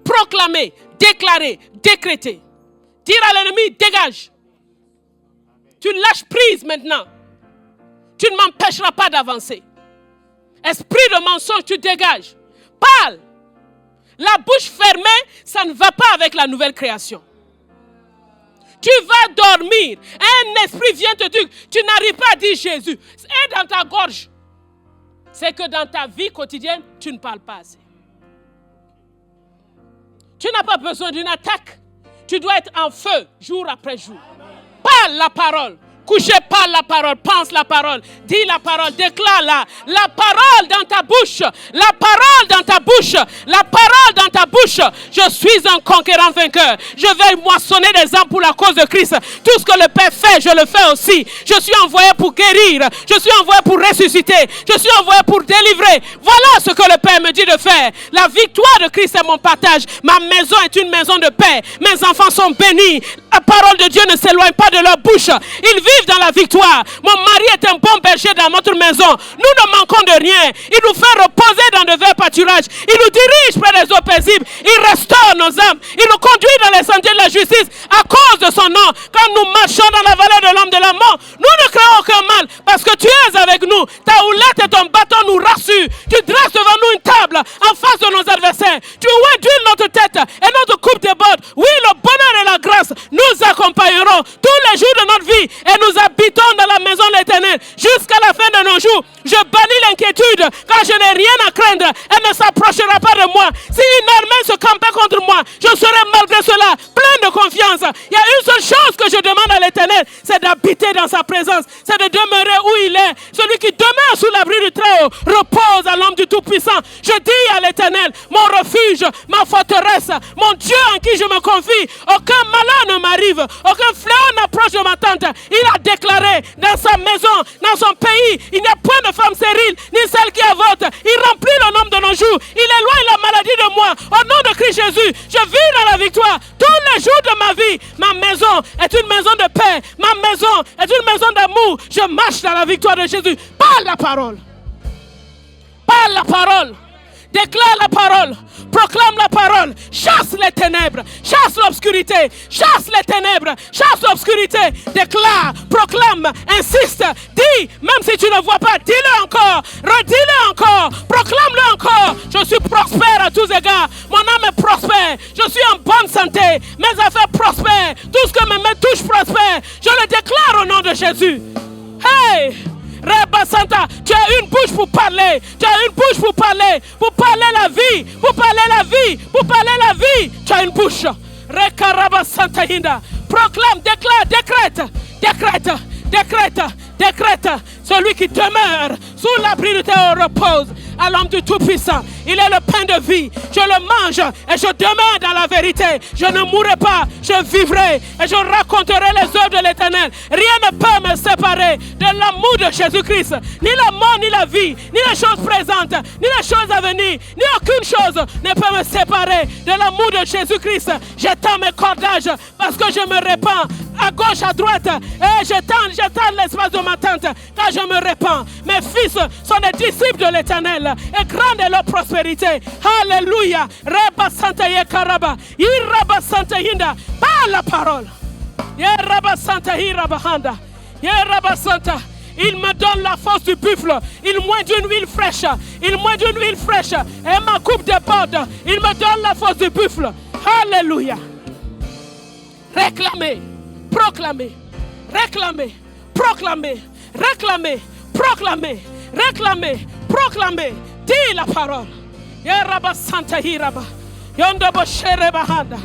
Proclamer, déclarer, décréter. Dire à l'ennemi, dégage. Tu lâches prise maintenant. Tu ne m'empêcheras pas d'avancer. Esprit de mensonge, tu dégages. Parle. La bouche fermée, ça ne va pas avec la nouvelle création. Tu vas dormir. Un esprit vient te dire, tu n'arrives pas à dire Jésus. Et dans ta gorge. C'est que dans ta vie quotidienne, tu ne parles pas assez. Tu n'as pas besoin d'une attaque. Tu dois être en feu jour après jour. Parle la parole. Couchez, parle la parole, pense la parole, dis la parole, déclare-la. La parole dans ta bouche, la parole dans ta bouche, la parole dans ta bouche. Je suis un conquérant vainqueur. Je vais moissonner des âmes pour la cause de Christ. Tout ce que le Père fait, je le fais aussi. Je suis envoyé pour guérir, je suis envoyé pour ressusciter, je suis envoyé pour délivrer. Voilà ce que le Père me dit de faire. La victoire de Christ est mon partage. Ma maison est une maison de paix. Mes enfants sont bénis. La parole de Dieu ne s'éloigne pas de leur bouche. Ils vivent dans la victoire. Mon mari est un bon berger dans notre maison. Nous ne manquons de rien. Il nous fait reposer dans de verts pâturages. Il nous dirige près des eaux paisibles. Il restaure nos âmes. Il nous conduit dans les sentiers de la justice à cause de son nom. Quand nous marchons dans la vallée de l'homme de la mort, nous ne craignons aucun mal parce que tu es avec nous. Ta houlette et ton bâton nous rassurent. Tu dresses devant nous une table en face de nos adversaires. Tu induis notre tête et notre coupe déborde. Oui, le bonheur et la grâce nous accompagneront tous les jours de notre vie et nous habitons dans la maison de l'Éternel jusqu'à la fin de nos jours. Je bannis l'inquiétude car je n'ai rien à craindre. Elle ne s'approchera pas de moi. Si une armée se campait contre moi, je serai malgré cela plein de confiance. Il y a une seule chose que je demande à l'Éternel, c'est d'habiter dans sa présence, c'est de demeurer où il est. Celui qui demeure sous l'abri du Très-Haut repose à l'homme du Tout-Puissant. Je dis à l'Éternel, mon refuge, ma forteresse, mon Dieu en qui je me confie. Aucun malheur ne m'arrive, aucun fléau n'approche de ma tente. Il a déclaré dans sa maison, dans son pays, il n'y a point de femme stérile, ni celle qui avorte. Il remplit le nombre de nos jours. Il éloigne la maladie de moi. Au nom de Christ Jésus, je vis dans la victoire tous les jours de ma vie. Ma maison est une maison de paix. Ma maison est une maison d'amour. Je marche dans la victoire de Jésus. Parle la parole. Parle la parole. Déclare la parole, proclame la parole, chasse les ténèbres, chasse l'obscurité, chasse les ténèbres, chasse l'obscurité, déclare, proclame, insiste, dis, même si tu ne vois pas, dis-le encore, redis-le encore, proclame-le encore. Je suis prospère à tous égards, mon âme est prospère, je suis en bonne santé, mes affaires prospèrent, tout ce que mes mains touchent prospère, je le déclare au nom de Jésus. Hey! Reba Santa, tu as une bouche pour parler. Tu as une bouche pour parler la vie, pour parler la vie, pour parler la vie. Tu as une bouche. Rekaraba Santa Hinda. Proclame, déclare, décrète, décrète, décrète, décrète. Celui qui demeure sous l'abri de terre repose à l'homme du Tout-Puissant. Il est le pain de vie. Je le mange et je demeure dans la vérité. Je ne mourrai pas, je vivrai et je raconterai les œuvres de l'Éternel. Rien ne peut me séparer de l'amour de Jésus-Christ. Ni la mort, ni la vie, ni les choses présentes, ni les choses à venir, ni aucune chose ne peut me séparer de l'amour de Jésus-Christ. J'étends mes cordages parce que je me répands à gauche, à droite. Et j'étends l'espace de ma tente car je me répands. Mes fils sont des disciples de l'Éternel et grande est leur prospérité. Alléluia. Reba Santa Yekaraba. Iraba Santa Hinda. Parle la parole. Yeraba Santa Hirabahanda. Yeraba Santa. Il me donne la force du buffle. Il moint d'une huile fraîche. Il moint d'une huile fraîche. Et ma coupe déborde. Il me donne la force du buffle. Alléluia. Réclamez. Proclamez. Réclamez. Proclamez. Réclamez. Proclamez. Réclamez. Proclamez. Dis la parole. Yeraba Santa Hiraba. Yondobo Sherebahanda.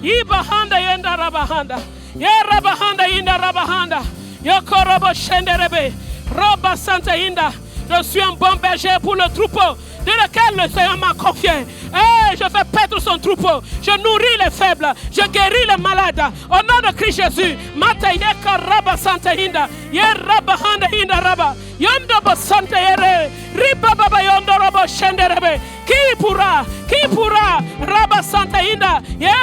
Ibahanda yenda rabahanda. Yerabahanda inda rabahanda. Yokorobo shenderebe. Roba santa inda. Je suis un bon berger pour le troupeau de lequel le Seigneur m'a confié. Et je fais paître son troupeau. Je nourris les faibles. Je guéris les malades. Au nom de Christ Jésus. Mata yeka raba santa inda. Yeraba handa inda raba. Yondo santa yere. Riba baba yondo robo shenderebe. Qui pourra, Rabba Santa Inda,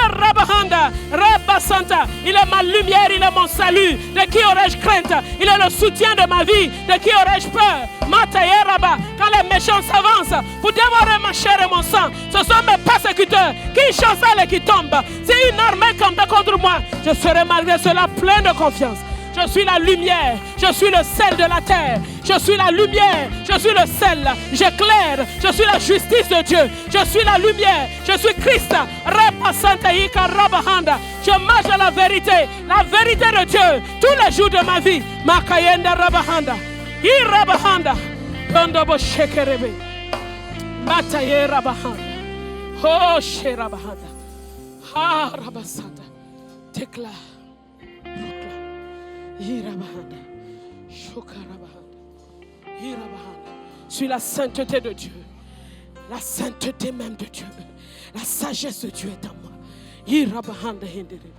Rabba Handa, Rabba Santa, il est ma lumière, il est mon salut, de qui aurais-je crainte, il est le soutien de ma vie, de qui aurais-je peur, Mata Rabba, quand les méchants s'avancent pour dévorer ma chair et mon sang, ce sont mes persécuteurs qui chancellent et qui tombent, si une armée campe contre moi, je serai malgré cela plein de confiance. Je suis la lumière, je suis le sel de la terre, je suis la lumière, je suis le sel, j'éclaire, je suis la justice de Dieu, je suis la lumière, je suis Christ. Je marche dans la vérité de Dieu tous les jours de ma vie. Makayenda Rabahanda, Irabahanda, Yondobo Shekerebe, Mataye Rabahanda, Oh Sherabahanda, Ah Rabasanda, déclare. Irabahanda, Shokarabahanda, Irabahanda. Sur la sainteté de Dieu, la sainteté même de Dieu, la sagesse de Dieu est en moi. Irabahanda Hinderebe,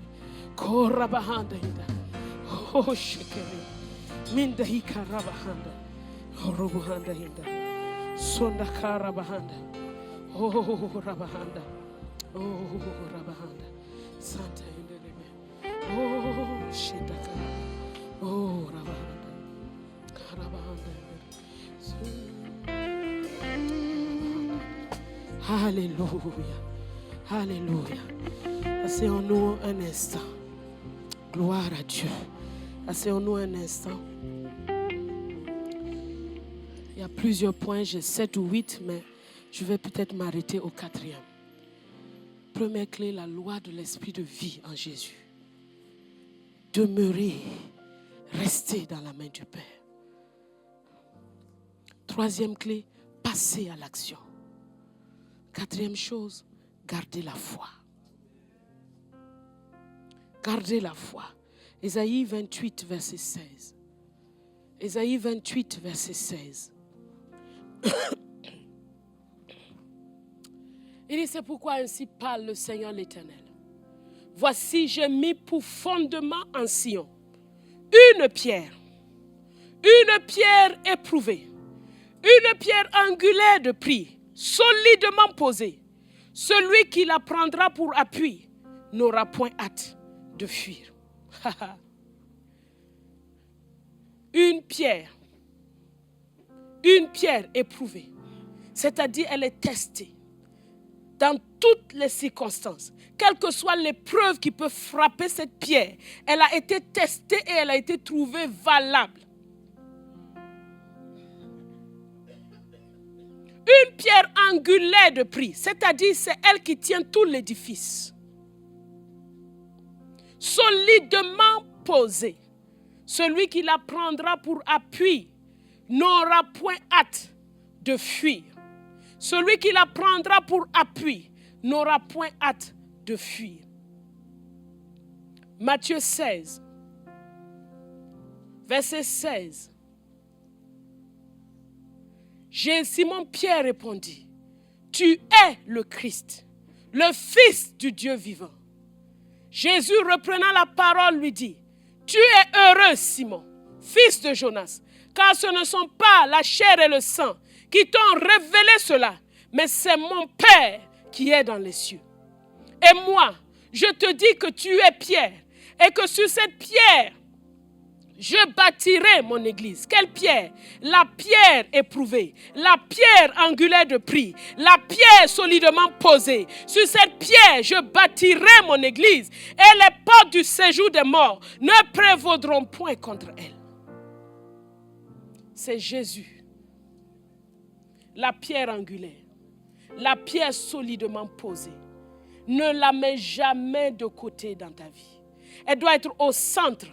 Korabahanda Hinda, Oh Shekere, Mindahika Rabahanda, Orobuhanda Hinda, Sondakarabahanda, Oh Rabahanda, Oh Rabahanda, Santa Hinderebe, Oh Shindaka. Oh, Alléluia. Alléluia. Asseyons-nous un instant. Gloire à Dieu. Asseyons-nous un instant. Il y a plusieurs points, j'ai 7 ou 8, mais je vais peut-être m'arrêter au 4e. Première clé, la loi de l'esprit de vie en Jésus. Demeurer. Restez dans la main du Père. 3e clé, passez à l'action. 4e chose, gardez la foi. Gardez la foi. Ésaïe 28, verset 16. Ésaïe 28, verset 16. Il dit, c'est pourquoi ainsi parle le Seigneur l'Éternel. Voici, j'ai mis pour fondement en Sion une pierre éprouvée, une pierre angulaire de prix, solidement posée. Celui qui la prendra pour appui n'aura point hâte de fuir. Une pierre éprouvée, c'est-à-dire elle est testée dans toutes les circonstances. Quelle que soit l'épreuve qui peut frapper cette pierre, elle a été testée et elle a été trouvée valable. Une pierre angulaire de prix, c'est-à-dire c'est elle qui tient tout l'édifice. Solidement posée. Celui qui la prendra pour appui n'aura point hâte de fuir. Celui qui la prendra pour appui n'aura point hâte de fuir. Matthieu 16, verset 16. Simon Pierre répondit, tu es le Christ, le Fils du Dieu vivant. Jésus reprenant la parole lui dit, tu es heureux Simon, fils de Jonas, car ce ne sont pas la chair et le sang qui t'ont révélé cela, mais c'est mon Père qui est dans les cieux. Et moi, je te dis que tu es Pierre, et que sur cette pierre, je bâtirai mon église. Quelle pierre? La pierre éprouvée, la pierre angulaire de prix, la pierre solidement posée. Sur cette pierre, je bâtirai mon église, et les portes du séjour des morts ne prévaudront point contre elle. C'est Jésus, la pierre angulaire, la pierre solidement posée. Ne la mets jamais de côté dans ta vie. Elle doit être au centre.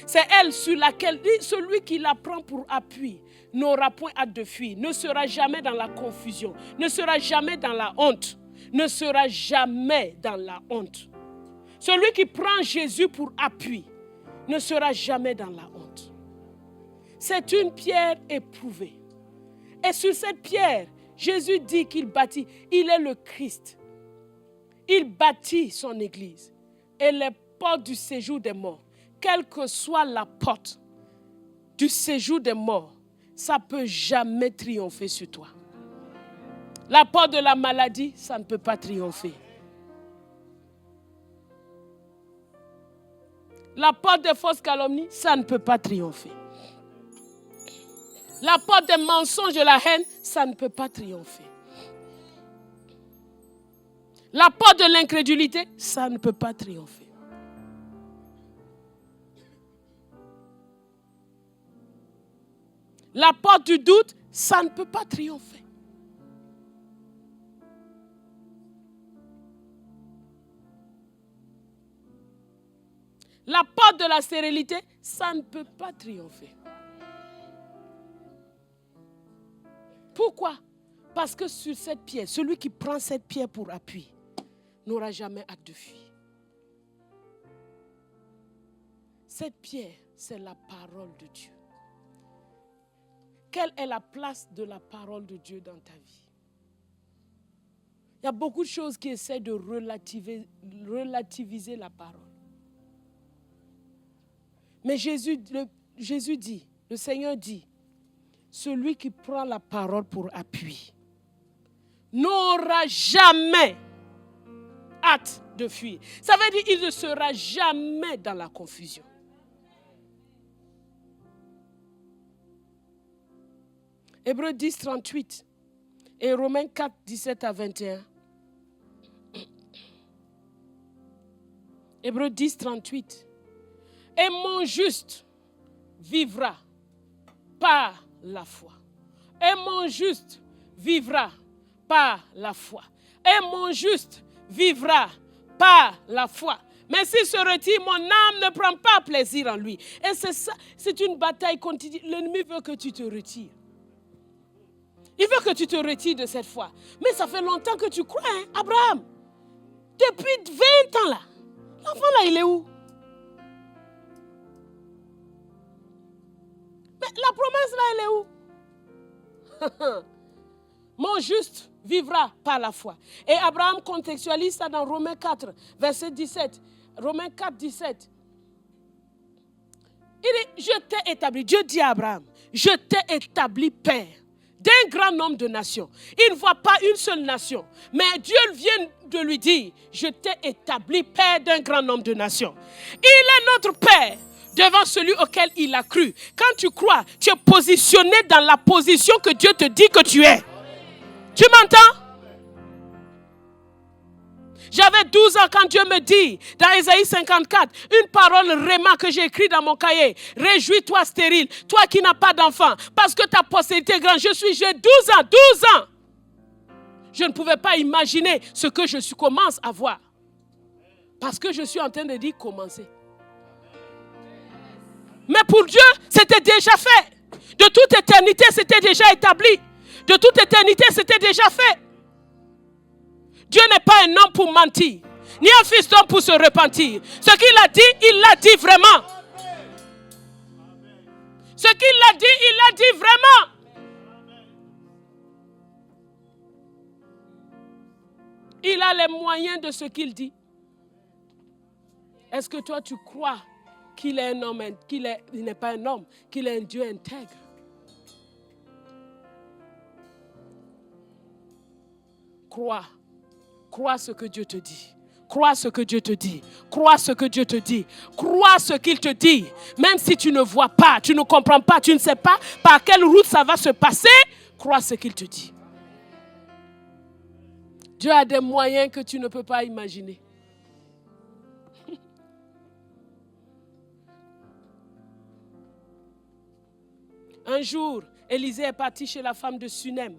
C'est elle sur laquelle celui qui la prend pour appui n'aura point hâte de fuir, ne sera jamais dans la confusion, ne sera jamais dans la honte, ne sera jamais dans la honte. Celui qui prend Jésus pour appui ne sera jamais dans la honte. C'est une pierre éprouvée. Et sur cette pierre, Jésus dit qu'il bâtit. Il est le Christ. Il bâtit son église. Et les portes du séjour des morts, quelle que soit la porte du séjour des morts, ça ne peut jamais triompher sur toi. La porte de la maladie, ça ne peut pas triompher. La porte des fausses calomnies, ça ne peut pas triompher. La porte des mensonges, de la haine, ça ne peut pas triompher. La porte de l'incrédulité, ça ne peut pas triompher. La porte du doute, ça ne peut pas triompher. La porte de la stérilité, ça ne peut pas triompher. Pourquoi? Parce que sur cette pierre, celui qui prend cette pierre pour appui n'aura jamais hâte de fuir. Cette pierre, c'est la parole de Dieu. Quelle est la place de la parole de Dieu dans ta vie? Il y a beaucoup de choses qui essaient de relativiser la parole. Mais Jésus dit, le Seigneur dit, celui qui prend la parole pour appui n'aura jamais hâte de fuir. Ça veut dire qu'il ne sera jamais dans la confusion. Hébreux 10, 38 et Romains 4, 17 à 21. Hébreux 10, 38. Et mon juste vivra par la foi. Et mon juste vivra par la foi. Et mon juste vivra par la foi. Mais s'il se retire, mon âme ne prend pas plaisir en lui. Et c'est ça, c'est une bataille continue. L'ennemi veut que tu te retires. Il veut que tu te retires de cette foi. Mais ça fait longtemps que tu crois, hein, Abraham. Depuis 20 ans là. L'enfant là, il est où? Mais la promesse là, elle est où? Mon juste vivra par la foi. Et Abraham contextualise ça dans Romains 4, verset 17. Romains 4, 17. Il dit, je t'ai établi. Dieu dit à Abraham, je t'ai établi père d'un grand nombre de nations. Il ne voit pas une seule nation. Mais Dieu vient de lui dire, je t'ai établi père d'un grand nombre de nations. Il est notre père devant celui auquel il a cru. Quand tu crois, tu es positionné dans la position que Dieu te dit que tu es. Tu m'entends? J'avais 12 ans quand Dieu me dit, dans Ésaïe 54, une parole réma que j'ai écrite dans mon cahier. Réjouis-toi stérile, toi qui n'as pas d'enfant, parce que ta postérité est grande. J'ai 12 ans. Je ne pouvais pas imaginer ce que je commence à voir. Parce que je suis en train de dire commencer. Mais pour Dieu, c'était déjà fait. De toute éternité, c'était déjà établi. De toute éternité, c'était déjà fait. Dieu n'est pas un homme pour mentir, ni un fils d'homme pour se repentir. Ce qu'il a dit, il l'a dit vraiment. Ce qu'il a dit, il l'a dit vraiment. Il a les moyens de ce qu'il dit. Est-ce que toi, tu crois qu'il est un homme, il n'est pas un homme, qu'il est un Dieu intègre? Crois ce que Dieu te dit. Crois ce que Dieu te dit. Crois ce que Dieu te dit. Crois ce qu'il te dit. Même si tu ne vois pas, tu ne comprends pas, tu ne sais pas par quelle route ça va se passer, crois ce qu'il te dit. Dieu a des moyens que tu ne peux pas imaginer. Un jour, Élisée est parti chez la femme de Sunem.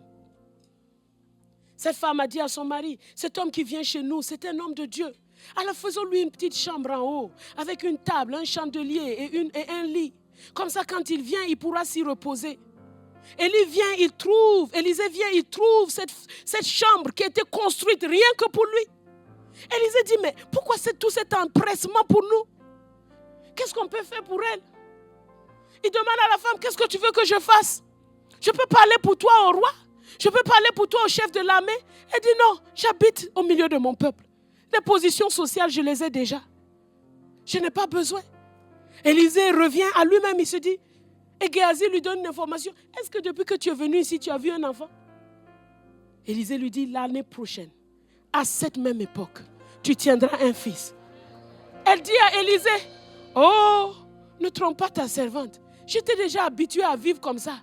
Cette femme a dit à son mari, cet homme qui vient chez nous, c'est un homme de Dieu. Alors faisons-lui une petite chambre en haut, avec une table, un chandelier et un lit. Comme ça, quand il vient, il pourra s'y reposer. Élisée vient, il trouve cette chambre qui a été construite rien que pour lui. Élisée dit, mais pourquoi tout cet empressement pour nous? Qu'est-ce qu'on peut faire pour elle? Il demande à la femme, qu'est-ce que tu veux que je fasse? Je peux parler pour toi au roi? Je peux parler pour toi au chef de l'armée? Elle dit non, j'habite au milieu de mon peuple. Les positions sociales, je les ai déjà. Je n'ai pas besoin. Élisée revient à lui-même, il se dit, et Géasi lui donne une information. Est-ce que depuis que tu es venu ici, tu as vu un enfant? Élisée lui dit, l'année prochaine, à cette même époque, tu tiendras un fils. Elle dit à Élisée, oh, ne trompe pas ta servante. J'étais déjà habituée à vivre comme ça.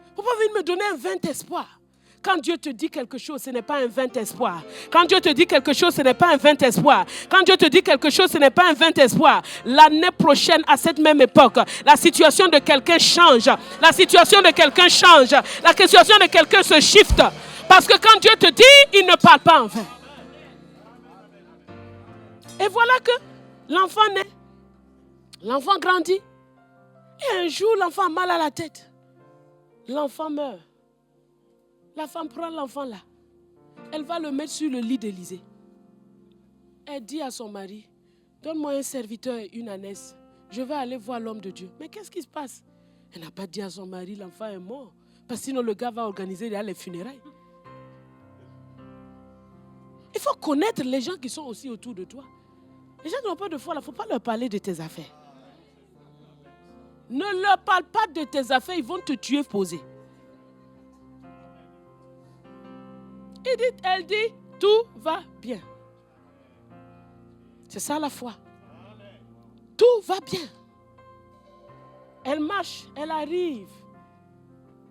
Il ne faut pas venir me donner un vain espoir. Quand Dieu te dit quelque chose, ce n'est pas un vain espoir. Quand Dieu te dit quelque chose, ce n'est pas un vain espoir. Quand Dieu te dit quelque chose, ce n'est pas un vain espoir. L'année prochaine, à cette même époque, la situation de quelqu'un change. La situation de quelqu'un change. La situation de quelqu'un se shift. Parce que quand Dieu te dit, il ne parle pas en vain. Et voilà que l'enfant naît. L'enfant grandit. Et un jour, l'enfant a mal à la tête. L'enfant meurt. La femme prend l'enfant là. Elle va le mettre sur le lit d'Élisée. Elle dit à son mari, donne-moi un serviteur et une ânesse. Je vais aller voir l'homme de Dieu. Mais qu'est-ce qui se passe? Elle n'a pas dit à son mari, l'enfant est mort. Parce que sinon le gars va organiser les funérailles. Il faut connaître les gens qui sont aussi autour de toi. Les gens qui n'ont pas de foi, il ne faut pas leur parler de tes affaires. Ne leur parle pas de tes affaires, ils vont te tuer posé. Elle dit, tout va bien. C'est ça la foi. Tout va bien. Elle marche, elle arrive.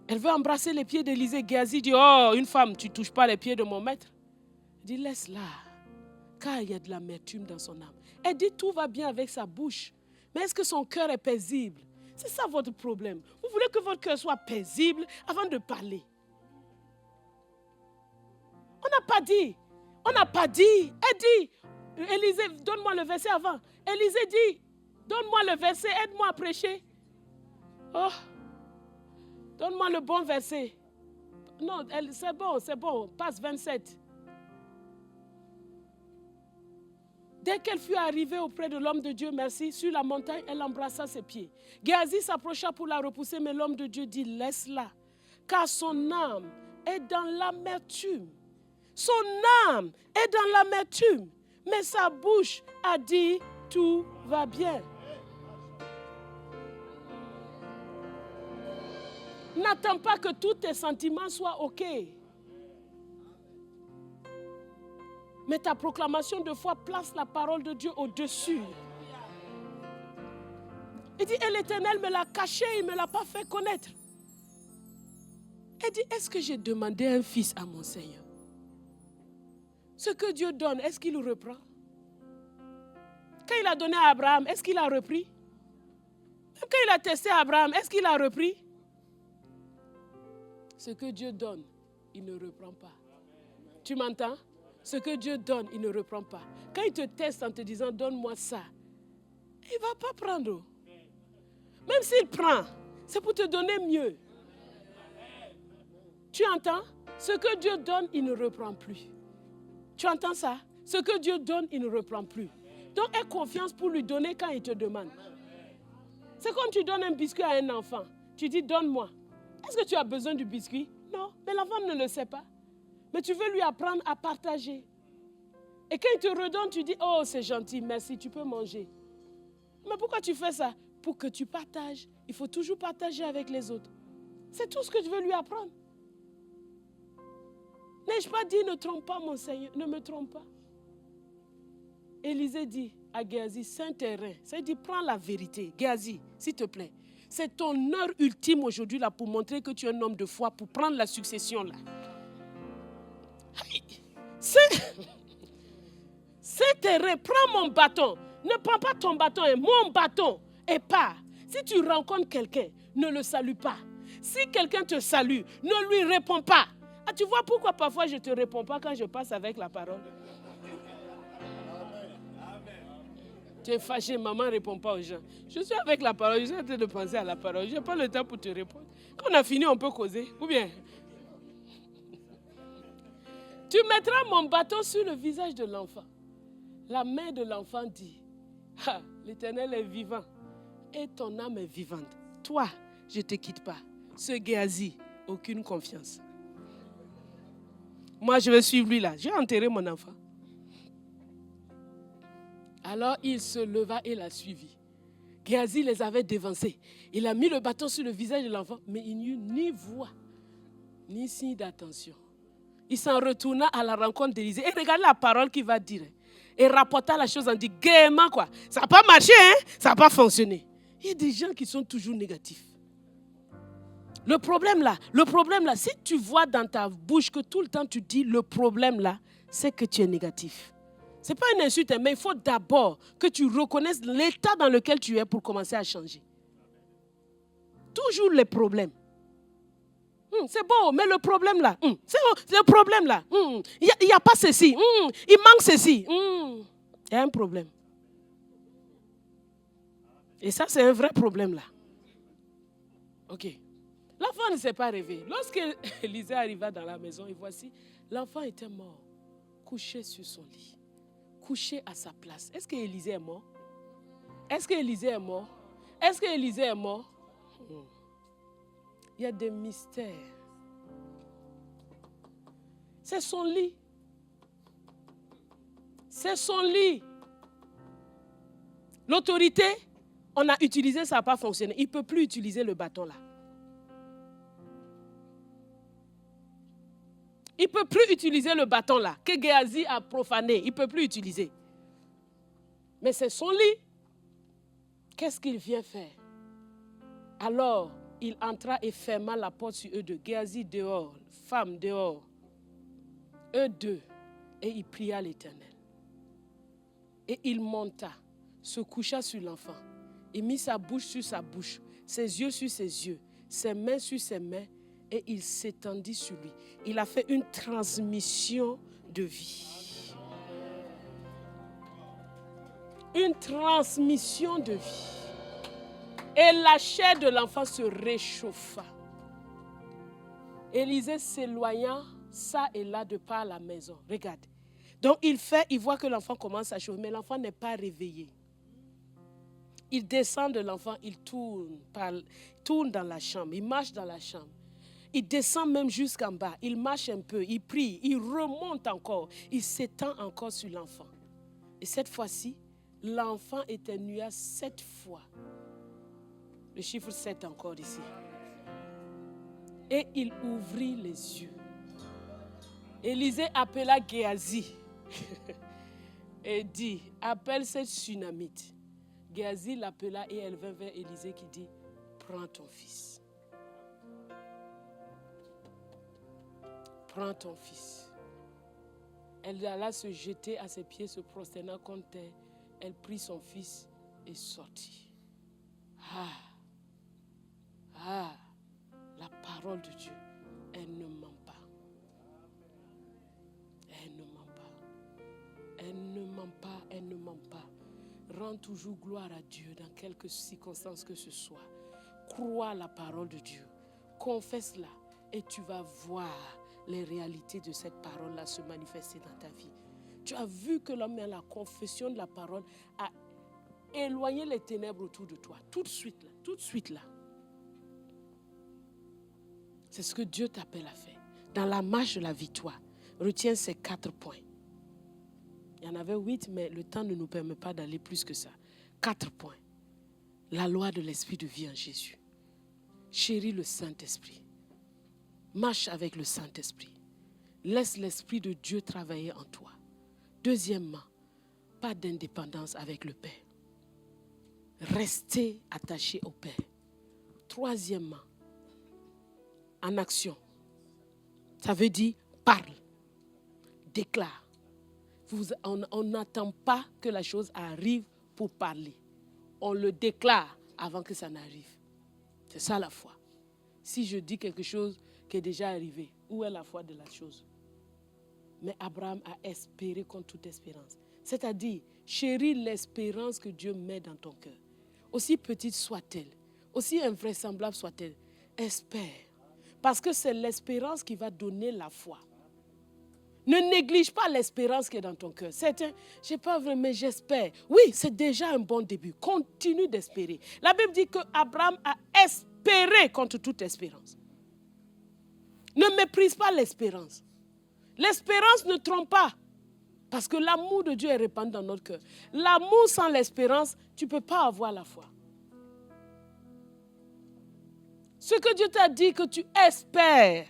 Elle veut embrasser les pieds d'Élisée. Géasi dit, oh, une femme, tu ne touches pas les pieds de mon maître. Elle dit, laisse-la, car il y a de l'amertume dans son âme. Elle dit, tout va bien avec sa bouche. Mais est-ce que son cœur est paisible? C'est ça votre problème. Vous voulez que votre cœur soit paisible avant de parler. On n'a pas dit. On n'a pas dit. Elle dit, Élisée, donne-moi le verset avant. Élisée dit, donne-moi le verset, aide-moi à prêcher. Oh, donne-moi le bon verset. Non, c'est bon, passe 27. Dès qu'elle fut arrivée auprès de l'homme de Dieu, merci, sur la montagne, elle embrassa ses pieds. Géasi s'approcha pour la repousser, mais l'homme de Dieu dit, laisse-la, car son âme est dans l'amertume. Son âme est dans l'amertume, mais sa bouche a dit, tout va bien. N'attends pas que tous tes sentiments soient OK. Mais ta proclamation de foi place la parole de Dieu au-dessus. Il dit, et l'Éternel me l'a caché, il ne me l'a pas fait connaître. Elle dit, est-ce que j'ai demandé un fils à mon Seigneur? Ce que Dieu donne, est-ce qu'il le reprend? Quand il a donné à Abraham, est-ce qu'il a repris? Même quand il a testé Abraham, est-ce qu'il a repris? Ce que Dieu donne, il ne reprend pas. Tu m'entends? Ce que Dieu donne, il ne reprend pas. Quand il te teste en te disant, donne-moi ça, il ne va pas prendre. Même s'il prend, c'est pour te donner mieux. Tu entends? Ce que Dieu donne, il ne reprend plus. Tu entends ça? Ce que Dieu donne, il ne reprend plus. Donc, aie confiance pour lui donner quand il te demande. C'est comme tu donnes un biscuit à un enfant. Tu dis, donne-moi. Est-ce que tu as besoin du biscuit? Non, mais l'enfant ne le sait pas. Mais tu veux lui apprendre à partager. Et quand il te redonne, tu dis, oh, c'est gentil, merci, tu peux manger. Mais pourquoi tu fais ça? Pour que tu partages. Il faut toujours partager avec les autres. C'est tout ce que je veux lui apprendre. N'ai-je pas dit, ne trompe pas mon Seigneur, ne me trompe pas. Élisée dit à Géasi, Saint-Terrain, c'est-à-dire prends la vérité. Géasi, s'il te plaît, c'est ton heure ultime aujourd'hui là pour montrer que tu es un homme de foi, pour prendre la succession là. Saint-Terrain, prends mon bâton. Ne prends pas ton bâton, et mon bâton et pars. Si tu rencontres quelqu'un, ne le salue pas. Si quelqu'un te salue, ne lui réponds pas. Ah, tu vois pourquoi parfois je ne te réponds pas quand je passe avec la parole? Tu es fâché, maman ne répond pas aux gens. Je suis avec la parole, je suis en train de penser à la parole. Je n'ai pas le temps pour te répondre. Quand on a fini, on peut causer. Ou bien, tu mettras mon bâton sur le visage de l'enfant. La mère de l'enfant dit, l'Éternel est vivant et ton âme est vivante. Toi, je ne te quitte pas. Ce Géasi, aucune confiance. Moi, je vais suivre lui là. J'ai enterré mon enfant. Alors, il se leva et l'a suivi. Géasi les avait dévancés. Il a mis le bâton sur le visage de l'enfant, mais il n'y eut ni voix, ni signe d'attention. Il s'en retourna à la rencontre d'Élisée. Et regardez la parole qu'il va dire. Et rapporta la chose en dit gaiement quoi. Ça n'a pas marché, hein? Ça n'a pas fonctionné. Il y a des gens qui sont toujours négatifs. Le problème là, si tu vois dans ta bouche que tout le temps tu dis le problème là, c'est que tu es négatif. Ce n'est pas une insulte, mais il faut d'abord que tu reconnaisses l'état dans lequel tu es pour commencer à changer. Toujours les problèmes. C'est beau, mais le problème là, c'est le problème là. Il n'y a pas ceci, il manque ceci. Il y a un problème. Et ça, c'est un vrai problème là. Ok. L'enfant ne s'est pas réveillé. Lorsque Élisée arriva dans la maison, et voici, l'enfant était mort, couché sur son lit, couché à sa place. Est-ce que Élisée est mort? Est-ce que Élisée est mort? Est-ce que Élisée est mort? Il y a des mystères. C'est son lit. C'est son lit. L'autorité, on a utilisé, ça n'a pas fonctionné. Il ne peut plus utiliser le bâton là. Il ne peut plus utiliser le bâton là, que Géasi a profané. Il ne peut plus utiliser. Mais c'est son lit. Qu'est-ce qu'il vient faire? Alors, il entra et ferma la porte sur eux deux. Géasi dehors, femme dehors. Eux deux. Et il pria l'Éternel. Et il monta, se coucha sur l'enfant. Il mit sa bouche sur sa bouche, ses yeux sur ses yeux, ses mains sur ses mains. Et il s'étendit sur lui. Il a fait une transmission de vie. Une transmission de vie. Et la chair de l'enfant se réchauffa. Élisée s'éloigna ça et là de par la maison. Regarde. Donc il voit que l'enfant commence à chauffer, mais l'enfant n'est pas réveillé. Il descend de l'enfant, il tourne dans la chambre, il marche dans la chambre. Il descend même jusqu'en bas, il marche un peu, il prie, il remonte encore, il s'étend encore sur l'enfant. Et cette fois-ci, l'enfant éternua 7 fois. Le chiffre 7 encore ici. Et il ouvrit les yeux. Élisée appela Géasi et dit, appelle cette Sunamite. Géasi l'appela et elle vint vers Élisée qui dit, prends ton fils. Prends ton fils. Elle alla se jeter à ses pieds, se prosterna contre terre. Elle prit son fils et sortit. La parole de Dieu, elle ne ment pas. Elle ne ment pas. Elle ne ment pas, elle ne ment pas. Rends toujours gloire à Dieu dans quelques circonstances que ce soit. Crois la parole de Dieu. Confesse-la et tu vas voir les réalités de cette parole-là se manifester dans ta vie. Tu as vu que l'homme à la confession de la parole a éloigné les ténèbres autour de toi. Tout de suite là. C'est ce que Dieu t'appelle à faire. Dans la marche de la victoire, retiens ces 4 points. Il y en avait 8, mais le temps ne nous permet pas d'aller plus que ça. 4 points. La loi de l'esprit de vie en Jésus. Chéris le Saint-Esprit. Marche avec le Saint-Esprit. Laisse l'Esprit de Dieu travailler en toi. Deuxièmement, pas d'indépendance avec le Père. Restez attaché au Père. Troisièmement, en action. Ça veut dire parle, déclare. On n'attend pas que la chose arrive pour parler. On le déclare avant que ça n'arrive. C'est ça la foi. Si je dis quelque chose qui est déjà arrivé, où est la foi de la chose? Mais Abraham a espéré contre toute espérance. C'est-à-dire, chéris l'espérance que Dieu met dans ton cœur. Aussi petite soit-elle, aussi invraisemblable soit-elle, espère. Parce que c'est l'espérance qui va donner la foi. Ne néglige pas l'espérance qui est dans ton cœur. Certains, je sais pas vraiment, mais j'espère. Oui, c'est déjà un bon début. Continue d'espérer. La Bible dit que Abraham a espéré contre toute espérance. Ne méprise pas l'espérance. L'espérance ne trompe pas. Parce que l'amour de Dieu est répandu dans notre cœur. L'amour sans l'espérance, tu ne peux pas avoir la foi. Ce que Dieu t'a dit que tu espères.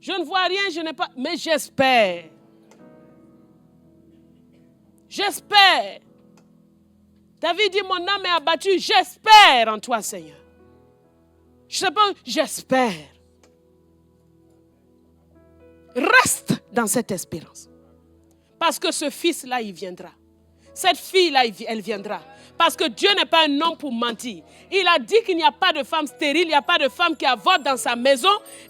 Je ne vois rien, je n'ai pas, mais j'espère. J'espère. David dit, mon âme est abattue, j'espère en toi, Seigneur. Je ne sais pas, j'espère. Reste dans cette espérance. Parce que ce fils-là, il viendra. Cette fille-là, elle viendra. Parce que Dieu n'est pas un homme pour mentir. Il a dit qu'il n'y a pas de femme stérile, il n'y a pas de femme qui avorte dans sa maison.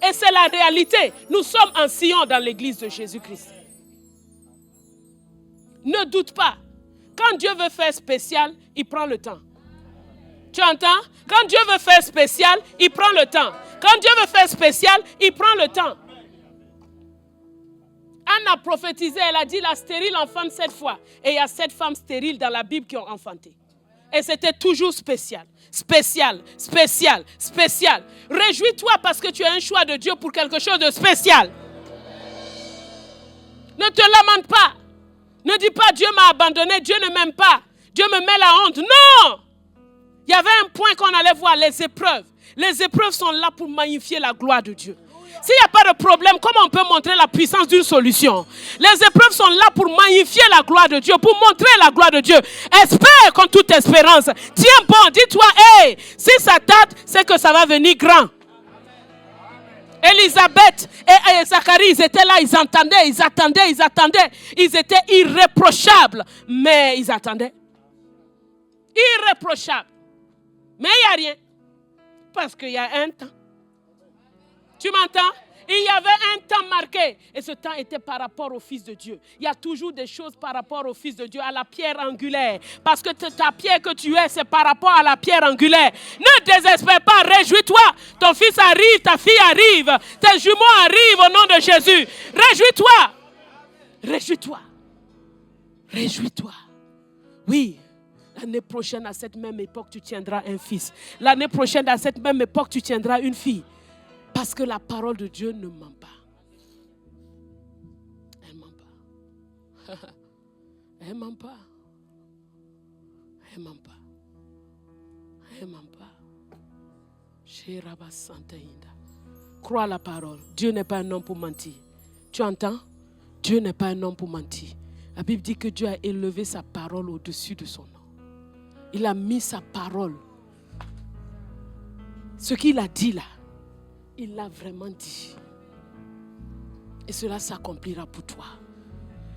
Et c'est la réalité. Nous sommes en Sion dans l'église de Jésus-Christ. Ne doute pas. Quand Dieu veut faire spécial, il prend le temps. Tu entends? Quand Dieu veut faire spécial, il prend le temps. Quand Dieu veut faire spécial, il prend le temps. Anne a prophétisé, elle a dit la stérile enfante 7 fois. Et il y a 7 femmes stériles dans la Bible qui ont enfanté. Et c'était toujours spécial. Spécial, spécial, spécial. Réjouis-toi parce que tu as un choix de Dieu pour quelque chose de spécial. Ne te lamente pas. Ne dis pas Dieu m'a abandonné, Dieu ne m'aime pas. Dieu me met la honte. Non! Il y avait un point qu'on allait voir, les épreuves. Les épreuves sont là pour magnifier la gloire de Dieu. S'il n'y a pas de problème, comment on peut montrer la puissance d'une solution? Les épreuves sont là pour magnifier la gloire de Dieu, pour montrer la gloire de Dieu. Espère contre toute espérance. Tiens bon, dis-toi, hey, si ça tarde, c'est que ça va venir grand. Élisabeth et Zacharie, ils étaient là, ils attendaient. Ils étaient irréprochables, mais ils attendaient. Irréprochables. Mais il n'y a rien. Parce qu'il y a un temps. Tu m'entends? Il y avait un temps marqué. Et ce temps était par rapport au Fils de Dieu. Il y a toujours des choses par rapport au Fils de Dieu, à la pierre angulaire. Parce que ta pierre que tu es, c'est par rapport à la pierre angulaire. Ne désespère pas, réjouis-toi. Ton fils arrive, ta fille arrive. Tes jumeaux arrivent au nom de Jésus. Réjouis-toi. Réjouis-toi. Réjouis-toi. Oui. L'année prochaine, à cette même époque, tu tiendras un fils. L'année prochaine, à cette même époque, tu tiendras une fille. Parce que la parole de Dieu ne ment pas. Elle ne ment pas. Elle ne ment pas. Elle ne ment pas. Elle ne ment pas. Crois la parole. Dieu n'est pas un homme pour mentir. Tu entends? Dieu n'est pas un homme pour mentir. La Bible dit que Dieu a élevé sa parole au-dessus de son nom. Il a mis sa parole. Ce qu'il a dit là, il l'a vraiment dit. Et cela s'accomplira pour toi.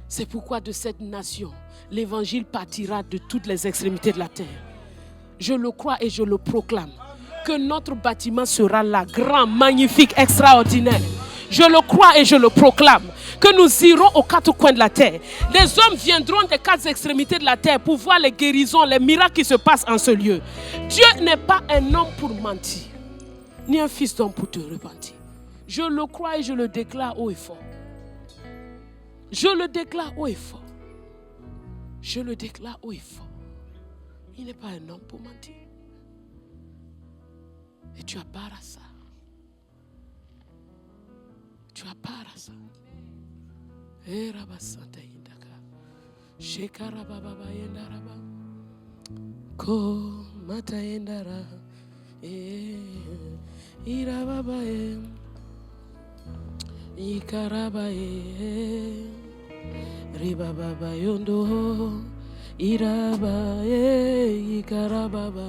C'est pourquoi de cette nation, l'évangile partira de toutes les extrémités de la terre. Je le crois et je le proclame. Que notre bâtiment sera là, grand, magnifique, extraordinaire. Je le crois et je le proclame. Que nous irons aux 4 coins de la terre. Les hommes viendront des 4 extrémités de la terre pour voir les guérisons, les miracles qui se passent en ce lieu. Dieu n'est pas un homme pour mentir, ni un fils d'homme pour te repentir. Je le crois et je le déclare haut et fort. Je le déclare haut et fort. Je le déclare haut et fort. Il n'est pas un homme pour mentir. Et tu as part à ça. Tu as part à ça. Ko mata endara irababae ikarabae ribababayondo irabae ikarababa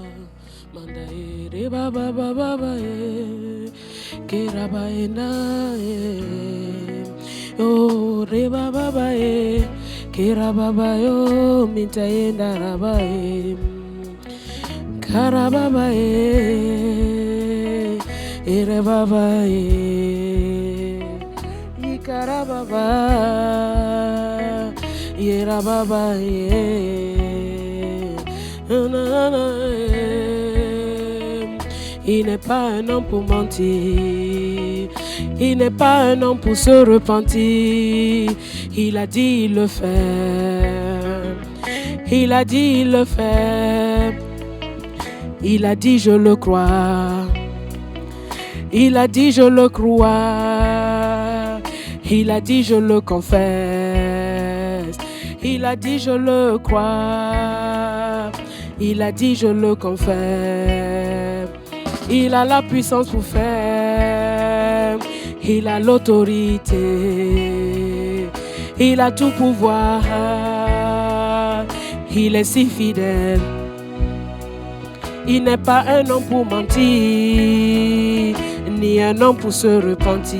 mandae ribabababae kerabaenae oh ribababae kerababayo mintaenda rabae karababae erebabae ikarababa yerababae il n'est pas un homme pour mentir, il Il n'est pas un homme pour se repentir. Il a dit, il le fait. Il a dit, il le fait. Il a dit, je le crois. Il a dit, je le crois. Il a dit, je le confesse. Il a dit, je le crois. Il a dit, je le confesse. Il a la puissance pour faire. Il a l'autorité. Il a tout pouvoir. Il est si fidèle. Il n'est pas un homme pour mentir, ni un homme pour se repentir.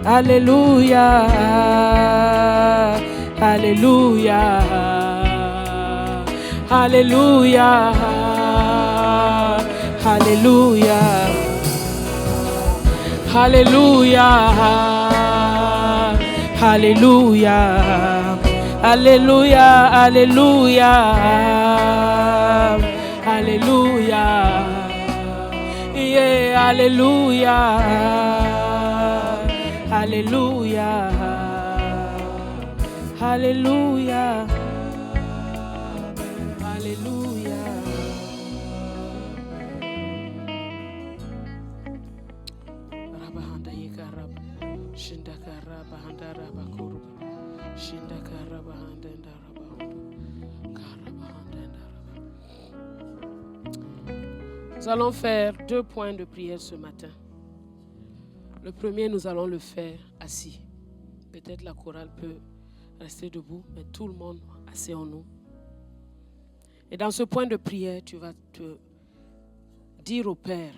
Alléluia, alléluia, alléluia, alléluia, alléluia, alléluia, alléluia, alléluia. Alléluia, yeah, alléluia, alléluia, alléluia, alléluia. Rabahanda yikarab, shindakara bahandara bakuru, shindakara bahandenda rabahudu, karabahandenda. Nous allons faire 2 points de prière ce matin. Le premier, nous allons le faire assis. Peut-être la chorale peut rester debout, mais tout le monde asseyons-nous. Et dans ce point de prière, tu vas te dire au Père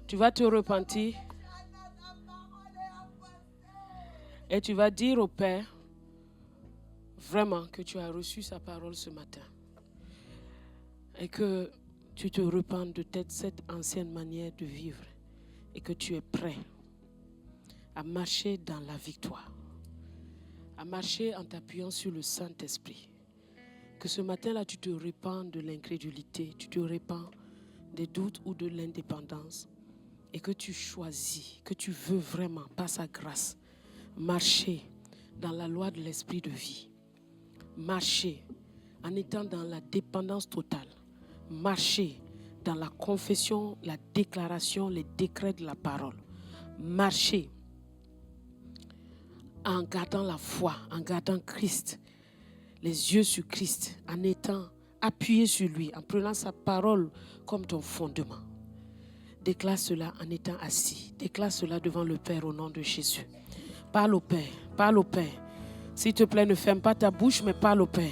Tu vas te repentir et tu vas dire au Père vraiment que tu as reçu sa parole ce matin et que tu te repens de cette ancienne manière de vivre et que tu es prêt à marcher dans la victoire, à marcher en t'appuyant sur le Saint-Esprit. Que ce matin-là, tu te repens de l'incrédulité, tu te repens des doutes ou de l'indépendance et que tu choisis, que tu veux vraiment, par sa grâce, marcher dans la loi de l'esprit de vie. Marcher en étant dans la dépendance totale. Marcher dans la confession, la déclaration, les décrets de la parole. Marcher en gardant la foi, en gardant Christ, les yeux sur Christ, en étant appuyé sur lui, en prenant sa parole comme ton fondement. Déclare cela en étant assis. Déclare cela devant le Père au nom de Jésus. Parle au Père, parle au Père. S'il te plaît, ne ferme pas ta bouche, mais parle au Père.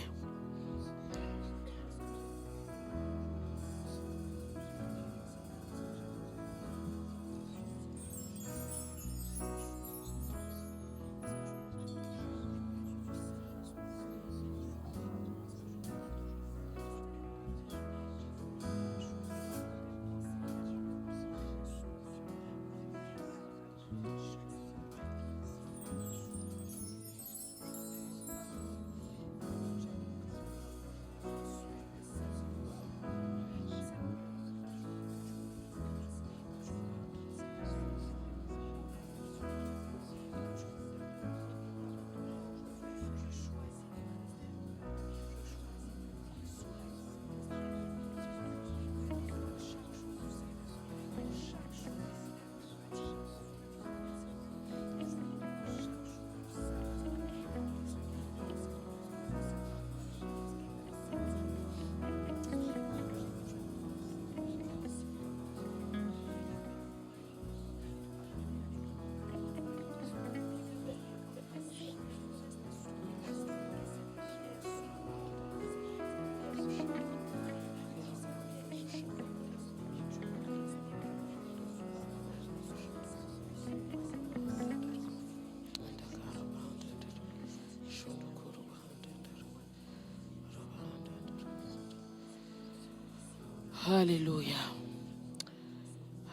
Alléluia.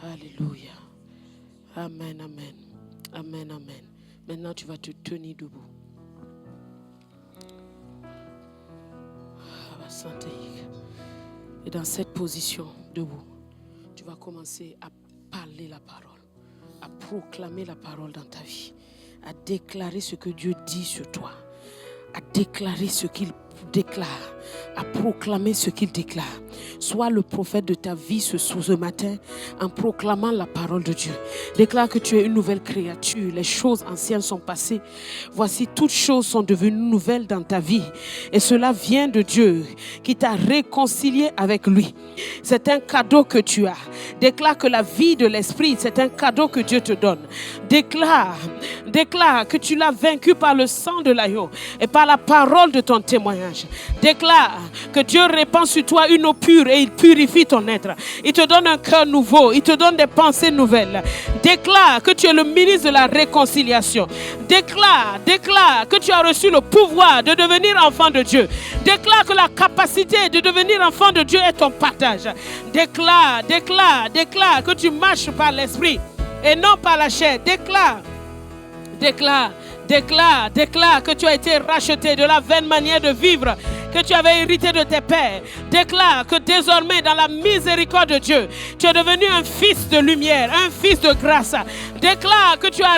Alléluia. Amen, amen. Amen, amen. Maintenant, tu vas te tenir debout. Et dans cette position, debout, tu vas commencer à parler la parole, à proclamer la parole dans ta vie, à déclarer ce que Dieu dit sur toi, à déclarer ce qu'il déclare, à proclamer ce qu'il déclare. Sois le prophète de ta vie ce matin en proclamant la parole de Dieu. Déclare que tu es une nouvelle créature. Les choses anciennes sont passées. Voici, toutes choses sont devenues nouvelles dans ta vie. Et cela vient de Dieu qui t'a réconcilié avec lui. C'est un cadeau que tu as. Déclare que la vie de l'esprit, c'est un cadeau que Dieu te donne. Déclare que tu l'as vaincu par le sang de l'agneau et par la parole de ton témoignage. Déclare que Dieu répand sur toi une eau pure et il purifie ton être. Il te donne un cœur nouveau, il te donne des pensées nouvelles. Déclare que tu es le ministre de la réconciliation. Déclare que tu as reçu le pouvoir de devenir enfant de Dieu. Déclare que la capacité de devenir enfant de Dieu est ton partage. Déclare que tu marches par l'esprit et non par la chair. Déclare que tu as été racheté de la vaine manière de vivre que tu avais hérité de tes pères. Déclare que désormais, dans la miséricorde de Dieu, tu es devenu un fils de lumière, un fils de grâce. Déclare que tu as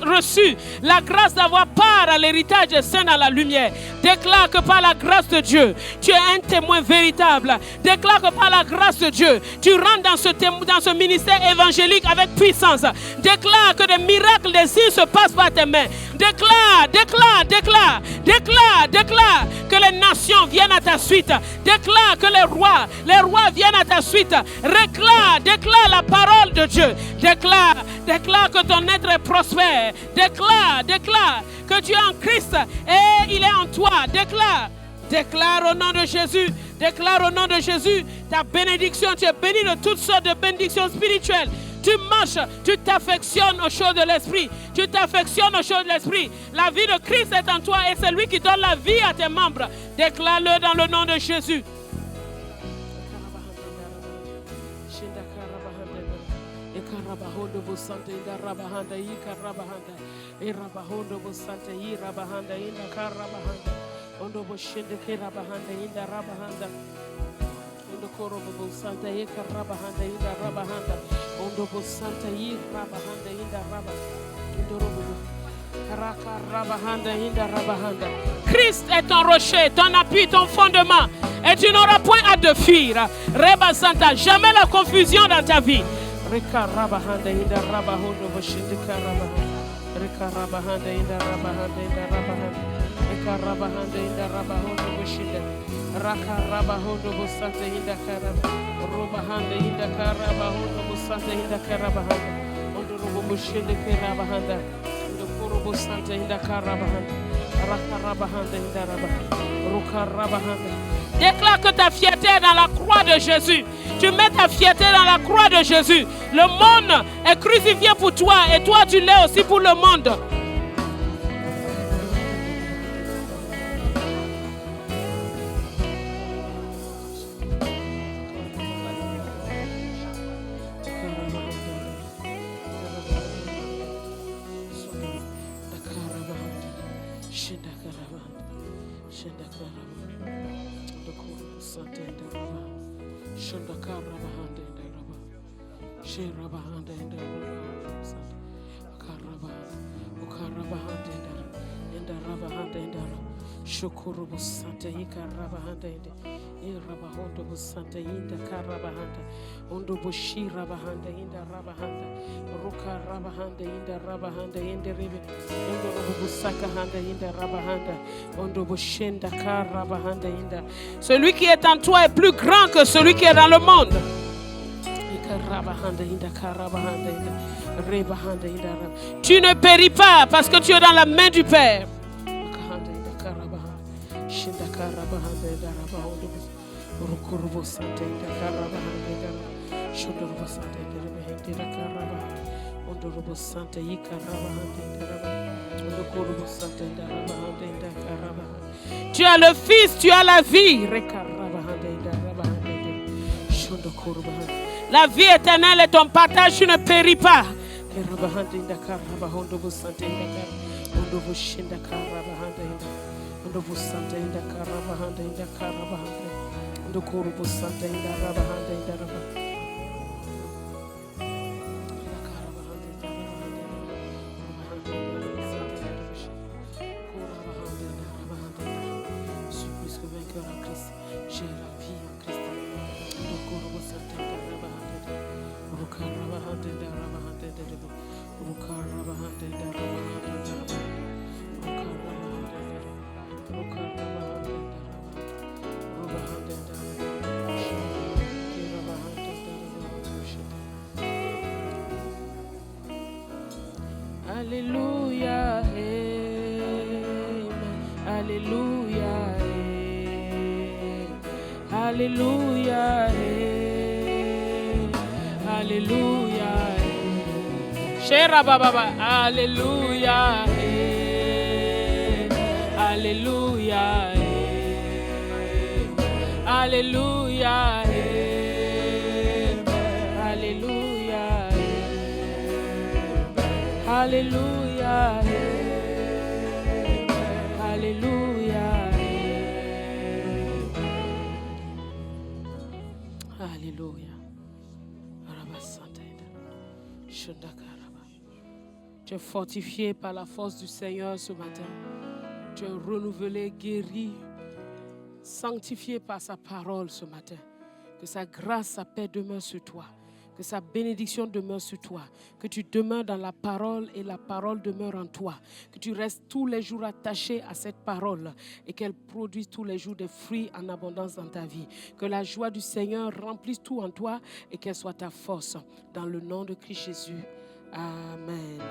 reçu la grâce d'avoir part à l'héritage des saints dans la lumière. Déclare que par la grâce de Dieu, tu es un témoin véritable. Déclare que par la grâce de Dieu, tu rentres dans ce ministère évangélique avec puissance. Déclare que des miracles, des signes se passent par tes mains. Déclare que les nations viennent à ta suite. Déclare que les rois viennent à ta suite. Déclare la parole de Dieu. Déclare que ton être est prospère. Déclare que tu es en Christ et il est en toi. Déclare au nom de Jésus. Déclare au nom de Jésus ta bénédiction. Tu es béni de toutes sortes de bénédictions spirituelles. Tu marches, tu t'affectionnes aux choses de l'esprit. La vie de Christ est en toi et c'est lui qui donne la vie à tes membres. Déclare-le dans le nom de Jésus. Christ est ton rocher, ton appui, ton fondement, et tu n'auras point hâte de fuir. Reba Santa, jamais la confusion dans ta vie. Déclare que ta fierté est dans la croix de Jésus. Tu mets ta fierté dans la croix de Jésus. Le monde est crucifié pour toi et toi tu l'es aussi pour le monde. Celui qui est en toi est plus grand que celui qui est dans le monde. Tu ne péris pas parce que tu es dans la main du Père. Tu as le Fils, tu as la vie. La vie éternelle est ton partage, tu ne péris pas. Ndokorobo Santa Indaraba Handa Indaraba. Je suis plus que vainqueur en Christ. J'ai la vie en Christ. Ndokorobo Santa Indaraba Handa. Rukaraba Handa Indaraba Handa Indaraba. Rukaraba Handa Indaraba Handa Indaraba. Rukaraba Handa Indaraba. Rukaraba Handa Indaraba. Ruba Handa Indaraba. Kiraba Handa Indaraba. Alléluia, amen. Alléluia, amen. Alléluia, amen. Alléluia, amen. Shera baba, alléluia, amen. Alléluia, amen. Alléluia, amen. Alléluia, amen. Alléluia, Alléluia, Alléluia. Tu es fortifié par la force du Seigneur ce matin. Tu es renouvelé, guéri, sanctifié par sa parole ce matin. Que sa grâce, sa paix demeure sur toi. Que sa bénédiction demeure sur toi. Que tu demeures dans la parole et la parole demeure en toi. Que tu restes tous les jours attaché à cette parole et qu'elle produise tous les jours des fruits en abondance dans ta vie. Que la joie du Seigneur remplisse tout en toi et qu'elle soit ta force. Dans le nom de Christ Jésus. Amen.